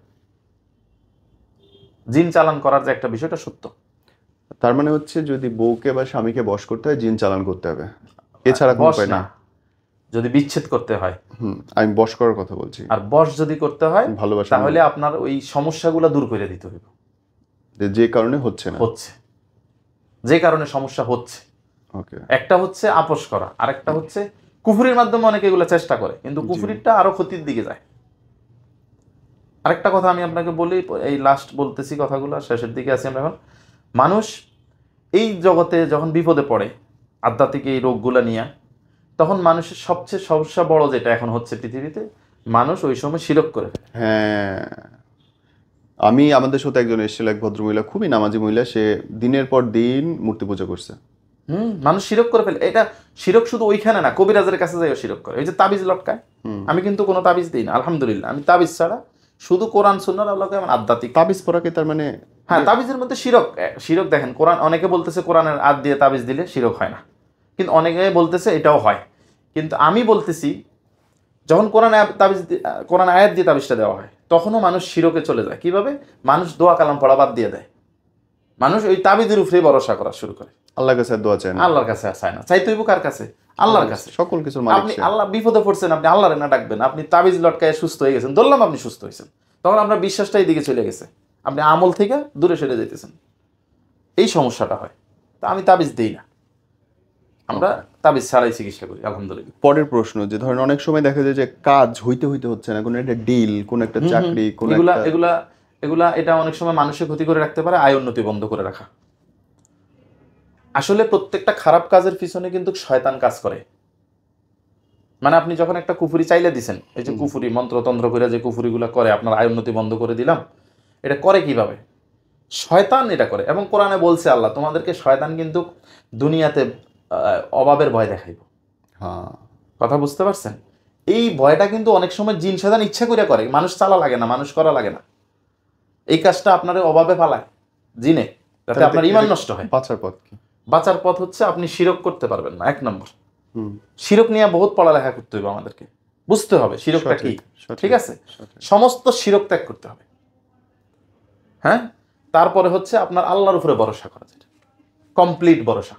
জিন চালান করার যে একটা বিষয়টা সত্য। তার মানে হচ্ছে যদি বউকে বা স্বামীকে বশ করতে হয়, জিন চালান করতে হবে, এছাড়া কোনো বশ উপায় না, না। যদি বিচ্ছেদ করতে হয়। আমি বশ করার কথা বলছি। আর বশ যদি করতে হয় ভালোবাসা তাহলে আপনার ওই সমস্যাগুলো দূর করে দিতে হবে, যে কারণে হচ্ছে না, হচ্ছে যে কারণে সমস্যা হচ্ছে। ওকে একটা হচ্ছে আপোষ করা, আর একটা হচ্ছে কুফরির মাধ্যমে অনেকে এগুলো চেষ্টা করে, কিন্তু কুফরিরটা আরো ক্ষতির দিকে যায়। আরেকটা কথা আমি আপনাকে বলি, এই লাস্ট বলতেছি কথাগুলো, শেষের দিকে আছি আমরা এখন। মানুষ এই জগতে যখন বিপদে পড়ে আধ্যাত্মিক এই রোগগুলো নিয়ে, তখন মানুষের সবচেয়ে সমস্যা বড় যেটা এখন হচ্ছে পৃথিবীতে, মানুষ ওই সময় শিরক করে। হ্যাঁ, আমি আমাদের সাথে একজন এসেছিল, এক ভদ্রমহিলা, খুবই নামাজি মহিলা, সে দিনের পর দিন মূর্তি পূজা করছে। মানুষ শিরক করে ফেলে। এটা শিরক শুধু ওইখানে না, কবিরাজের কাছে যাইও শিরক করে। এই যে তাবিজ লটকায়, আমি কিন্তু কোনো তাবিজ দিই না আলহামদুলিল্লাহ, আমি তাবিজ ছাড়া শুধু কোরআন সুন্নাহর আলোকে আমার আধ্যাত্মিক। তাবিজ পরাকে তার মানে, হ্যাঁ, তাবিজের মধ্যে শিরক। শিরক দেখেন, কোরআন, অনেকে বলতেছে কোরআনের আয়াত দিয়ে তাবিজ দিলে শিরক হয় না, কিন্তু অনেকে বলতেছে এটাও হয়। কিন্তু আমি বলতেছি, যখন কোরআন আয়াত দিয়ে তাবিজটা দেওয়া হয়, তখনও মানুষ শিরকে চলে যায়। কিভাবে? মানুষ দোয়া কালাম পড়া বাদ দিয়ে দেয়, মানুষ ওই তাবিজের উপরে ভরসা করা শুরু করে। আল্লাহর কাছে দোয়া চায় না, আল্লাহর কাছে চায় না, চাইতে হইব কার কাছে? আল্লাহর কাছে। সকল কিছুর মালিক আপনি সে। আল্লাহ বিপদে পড়ছেন, আপনি আল্লাহরে না ডাকবেন, আপনি তাবিজ লটকায় সুস্থ হয়ে গেছেন, ধরলাম আপনি সুস্থ হয়েছেন, তখন আপনার বিশ্বাসটাই দিকে চলে গেছে, আপনি আমল থেকে দূরে সরে যেতেছেন। এই সমস্যাটা হয়। তা আমি তাবিজ দিই না, আমরা তাবিজ ছাড়াই চিকিৎসা করি আলহামদুলিল্লাহ। পরের প্রশ্ন, যে ধরেন অনেক সময় দেখা যায় যে কাজ হইতে হচ্ছে না, কোনো একটা ডিল, কোন একটা চাকরি, কোন এগুলা এটা অনেক সময় মানুষের ক্ষতি করে রাখতে পারে, আয় উন্নতি বন্ধ করে রাখা। আসলে প্রত্যেকটা খারাপ কাজের পিছনে কিন্তু শয়তান কাজ করে। মানে আপনি যখন একটা কুফুরি চাইলে দিছেন, এই যে কুফুরি মন্ত্রতন্ত্র করে যে কুফুরিগুলো করে, আপনার আয় উন্নতি বন্ধ করে দিলাম, এটা করে কিভাবে? শয়তান এটা করে। এবং কোরআনে বলছে আল্লাহ, তোমাদেরকে শয়তান কিন্তু দুনিয়াতে অভাবের ভয় দেখাইব। হ্যাঁ, কথা বুঝতে পারছেন? এই ভয়টা কিন্তু অনেক সময় জিন শয়তান ইচ্ছা করে করে, মানুষ চালা লাগে না, মানুষ করা লাগে না। এই কাজটা আপনার অভাবে পালায় জিনে, যাতে আপনার ঈমান নষ্ট হয়। বাঁচার পথ কি? বাঁচার পথ হচ্ছে আপনি শিরক করতে পারবেন না, 1 নম্বর। শিরক নিয়ে বহুত পড়ালেখা করতে হবে আমাদেরকে, বুঝতে হবে শিরকটা কি। ঠিক আছে, সমস্ত শিরক ত্যাগ করতে হবে। হ্যাঁ, তারপরে হচ্ছে আপনার আল্লাহর উপরে ভরসা করা, যেটা কমপ্লিট ভরসা।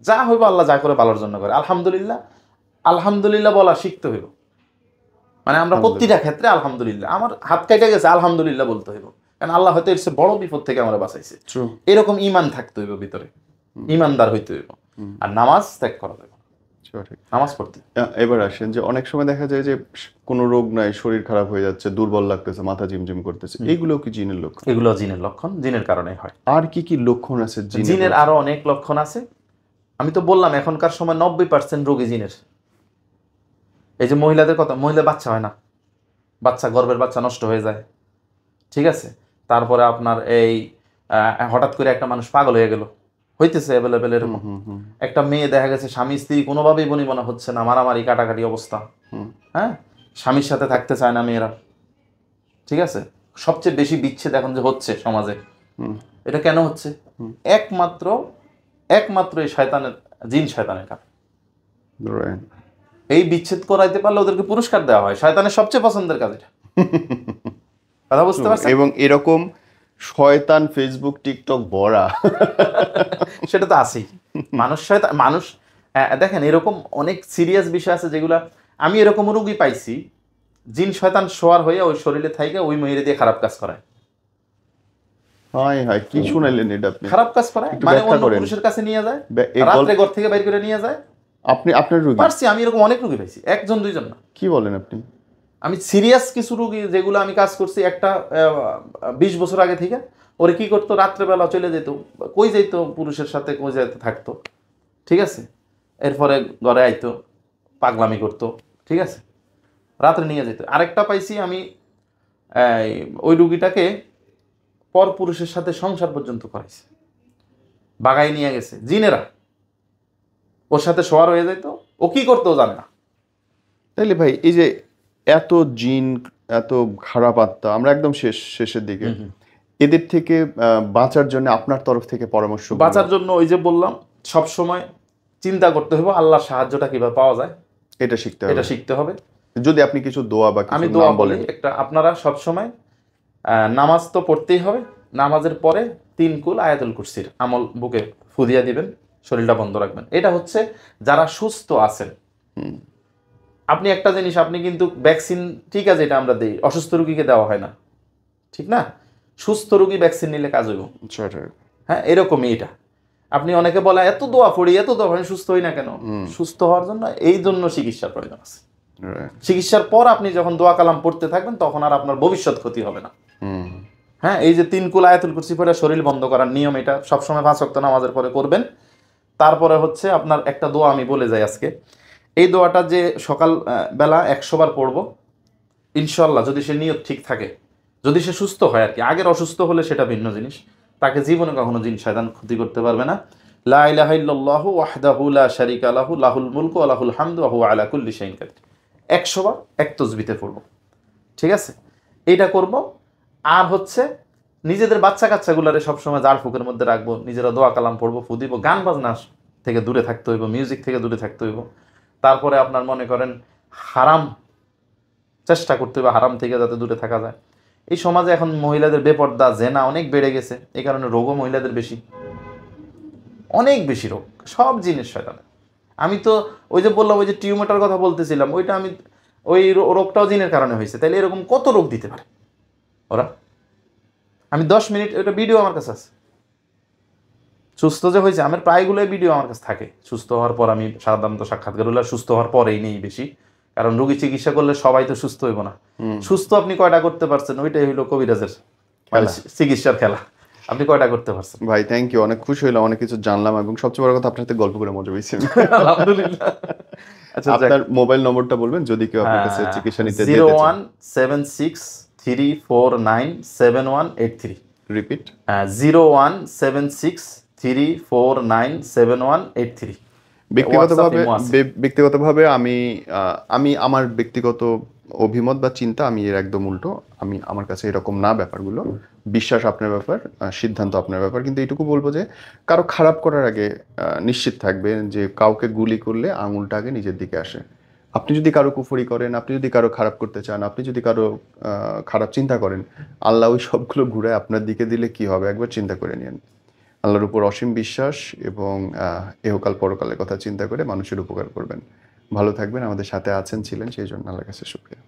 যা হইব আল্লাহ যা করে ভালোর জন্য করে। আলহামদুলিল্লাহ, আলহামদুলিল্লাহ বলা শিখতে হইব। মানে আমরা প্রতিটা ক্ষেত্রে আলহামদুলিল্লাহ, আমার হাত কেটে গেছে আলহামদুলিল্লাহ বলতে হইব, কারণ আল্লাহ হয়তো এর বড় বিপদ থেকে আমরা বাঁচাইছে। এরকম ঈমান থাকতে হইব ভিতরে, ঈমানদার হইতে হইব। আর নামাজ ত্যাগ করা যাবে, নামাজ পড়তে। এবার আসেন, যে অনেক সময় দেখা যায় যে কোনো রোগ নাই, শরীর খারাপ হয়ে যাচ্ছে, দুর্বল লাগতেছে, মাথা ঝিমঝিম করতেছে, এইগুলো কি জিনের লক্ষণ? এগুলো জিনের লক্ষণ, জিনের কারণে হয়। আর কি কি লক্ষণ আছে জিনের? আরো অনেক লক্ষণ আছে। আমি তো বললাম এখনকার সময় 90% রোগী জিনের। এই যে মহিলাদের কথা, মহিলা বাচ্চা হয় না, বাচ্চা, গর্ভের বাচ্চা নষ্ট হয়ে যায়। ঠিক আছে, তারপরে আপনার এই হঠাৎ করে একটা মানুষ পাগল হয়ে গেল, হইতেছে অ্যাভেলেবেল এরকম। একটা মেয়ে দেখা গেছে স্বামী স্ত্রী কোনোভাবেই বনিবনা হচ্ছে না, মারামারি কাটাকাটি অবস্থা। হ্যাঁ, স্বামীর সাথে থাকতে চায় না মেয়েরা। ঠিক আছে, সবচেয়ে বেশি বিচ্ছেদ এখন যে হচ্ছে সমাজে, এটা কেন হচ্ছে? একমাত্র এই শয়তানের, জিন শয়তানের কারণে। এই বিচ্ছেদ করাইতে পারলে ওদেরকে পুরস্কার দেওয়া হয়, শয়তানের সবচেয়ে পছন্দের কাজ এটা। কথা বুঝতে পারছেন? এবং এরকম শয়তান ফেসবুক টিকটক ভরা, সেটা তো আছেই। মানুষ শয়তান, মানুষ দেখেন এরকম অনেক সিরিয়াস বিষয় আছে যেগুলা আমি এরকম রোগী পাইছি, জিন শয়তান শোয়ার হয়ে ওই শরীরে থাইকে ওই মহিলা দিয়ে খারাপ কাজ করায়। হায় হায়, কি শুনাইলেন এটা আপনি? খারাপ কাজ করায় একটু মানে ব্যাখ্যা অন্য করেন। পুরুষের কাছে নিয়ে যায়, এই রাত্রে ঘর থেকে বাইর করে নিয়ে যায়। আপনার রোগী? পারছি, আমি এরকম অনেক রোগী পাইছি, একজন দুইজন না। কি বলেন আপনি? আমি সিরিয়াস কিছু রোগী যেগুলো আমি কাজ করছি, একটা 20 বছর আগে থেকে ওরে কি করতো, রাত্রেবেলা চলে যেত, কই যাইতো পুরুষের সাথে, কই যাইতে থাকতো, ঠিক আছে, এরপরে ঘরে আইতো, পাগলামি করতো, ঠিক আছে, রাত্রে নিয়ে যেত। আরেকটা পাইছি আমি, ওই রুগীটাকে পর পুরুষের সাথে সংসার পর্যন্ত করাইছে, বাগাই নিয়ে গেছে জিনেরা, ওর সাথে শোয়ার হয়ে যাইতো, ও কি করতো জানে না। তাইলে ভাই এই যে এত জিন, এত খারাপ আত্মা, আমরা একদম শেষের দিকে, এদের থেকে বাঁচার জন্য আপনার তরফ থেকে পরামর্শ? বাঁচার জন্য ওই যে বললাম, সব সময় চিন্তা করতে হবে আল্লাহর সাহায্যটা কিভাবে পাওয়া যায়, এটা শিখতে হবে। যদি আপনি কিছু দোয়া বা আমি কিছু দোয়া নাম বলি বলেন। একটা, আপনারা সব সময় নামাজ তো পড়তেই হবে, নামাজের পরে 3 কুল আয়াতুল কুরসির আমল বুকে ফুদিয়া দিবেন, শরীরটা বন্ধ রাখবেন। এটা হচ্ছে যারা সুস্থ আছেন। আপনি একটা জিনিস, আপনি কিন্তু ভ্যাকসিন, ঠিক আছে, এটা আমরা দিই, অসুস্থ রোগীকে দেওয়া হয় না, ঠিক না? সুস্থ রোগী ভ্যাকসিন নিলে কাজ হইব। হ্যাঁ, এরকমই এটা। আপনি অনেকে বলে এত দোয়া পড়ি, এত দোয়া পড়ি, সুস্থ হই না কেন? সুস্থ হওয়ার জন্য এই জন্য চিকিৎসার প্রয়োজন আছে। চিকিৎসার পর আপনি যখন দোয়া কালাম পড়তে থাকবেন, তখন আর আপনার ভবিষ্যৎ ক্ষতি হবে না। হ্যাঁ, এই যে 3 কুল আয়াতুল কুরসি পড়ে শরীর বন্ধ করার নিয়ম, এটা সবসময় 5 ওয়াক্ত নামাজের পরে করবেন। তারপরে হচ্ছে আপনার একটা দোয়া আমি বলে যাই আজকে, এই দোয়াটা যে সকাল বেলা 100 বার পড়বো ইনশাল্লাহ, যদি সে নিয়ত ঠিক থাকে, যদি সে সুস্থ হয় আর কি। আগের অসুস্থ হলে সেটা ভিন্ন জিনিস, তাকে জীবনে কখনো জিন শয়তান ক্ষতি করতে পারবে না। লা ইলাহা ইল্লাল্লাহু ওয়াহদাহু লা শারীকা লাহু লাহুল মুলকু ওয়া লাহুল হামদু ওয়া হুয়া আলা কুল্লি শাইইন কাদির। 100 বার এক তসবিতে পড়ব, ঠিক আছে? এইটা করব। আর হচ্ছে নিজেদের বাচ্চা কাচ্চাগুলারে সবসময় জার ফুকের মধ্যে রাখবো, নিজেরা দোয়া কালাম পড়বো, ফুদিব, গান বাজনা থেকে দূরে থাকতে হইব, মিউজিক থেকে দূরে থাকতে হইব। তারপরে আপনার মনে করেন হারাম চেষ্টা করতে হবে, হারাম থেকে যাতে দূরে থাকা যায়। এই সমাজে এখন মহিলাদের বেপর্দা, জেনা অনেক বেড়ে গেছে, এই কারণে রোগও মহিলাদের বেশি, অনেক বেশি রোগ, সব জিনিস শয়তান। আমি তো ওই যে বললাম, ওই যে টিউমারটার কথা বলতেছিলাম, ওইটা আমি, ওই রোগটাও জিনের কারণে হয়েছে। তাহলে এরকম কত রোগ দিতে পারে ওরা। আমি 10 মিনিট, ওইটা ভিডিও আমার কাছে আছে, সুস্থ যে হয়েছে, আমার প্রায়গুলোই ভিডিও আমার কাছে থাকে। সুস্থ হওয়ার পর আমি সাধারণত সাক্ষাৎকারগুলো সুস্থ হওয়ার পরেই নেই বেশি, কারণ রোগী চিকিৎসা করলে সবাই তো সুস্থ হইব না। সুস্থ আপনি কয়টা করতে পারছেন, ওইটাই হইলো কবিরাজের চিকিৎসার খেলা। আপনি কয়টা করতে পারছেন? ভাই থ্যাংক ইউ, অনেক খুশি হইলাম, অনেক কিছু জানলাম, এবং সবচেয়ে বড় কথা আপনার সাথে গল্প করে মজা পেয়েছি। আলহামদুলিল্লাহ। আচ্ছা, আপনার মোবাইল নম্বরটা বলবেন যদি কেউ আপনার কাছে চিকিৎসা নিতে যেতে চায়? 01763497183। রিপিট। 01763497183। ব্যক্তিগতভাবে আমি আমার ব্যক্তিগত অভিমত বা চিন্তা, আমি এর একদম উল্টো। আমার কাছে এরকম না ব্যাপারগুলো। বিশ্বাস আপনার ব্যাপার, সিদ্ধান্ত আপনার ব্যাপার। কিন্তু এইটুকু বলবো যে কারো খারাপ করার আগে নিশ্চিত থাকবেন যে কাউকে গুলি করলে আঙুলটা আগে নিজের দিকে আসে। আপনি যদি কারো কুফরি করেন, আপনি যদি কারো খারাপ করতে চান, আপনি যদি কারো খারাপ চিন্তা করেন, আল্লাহ ওই সবগুলো ঘুরে আপনার দিকে দিলে কি হবে একবার চিন্তা করে নিন। আল্লাহর উপর অসীম বিশ্বাস এবং এহকাল পরকালের কথা চিন্তা করে মানুষের উপকার করবেন। ভালো থাকবেন, আমাদের সাথে ছিলেন, সেই জন্য আল্লাহর কাছে শুকরিয়া।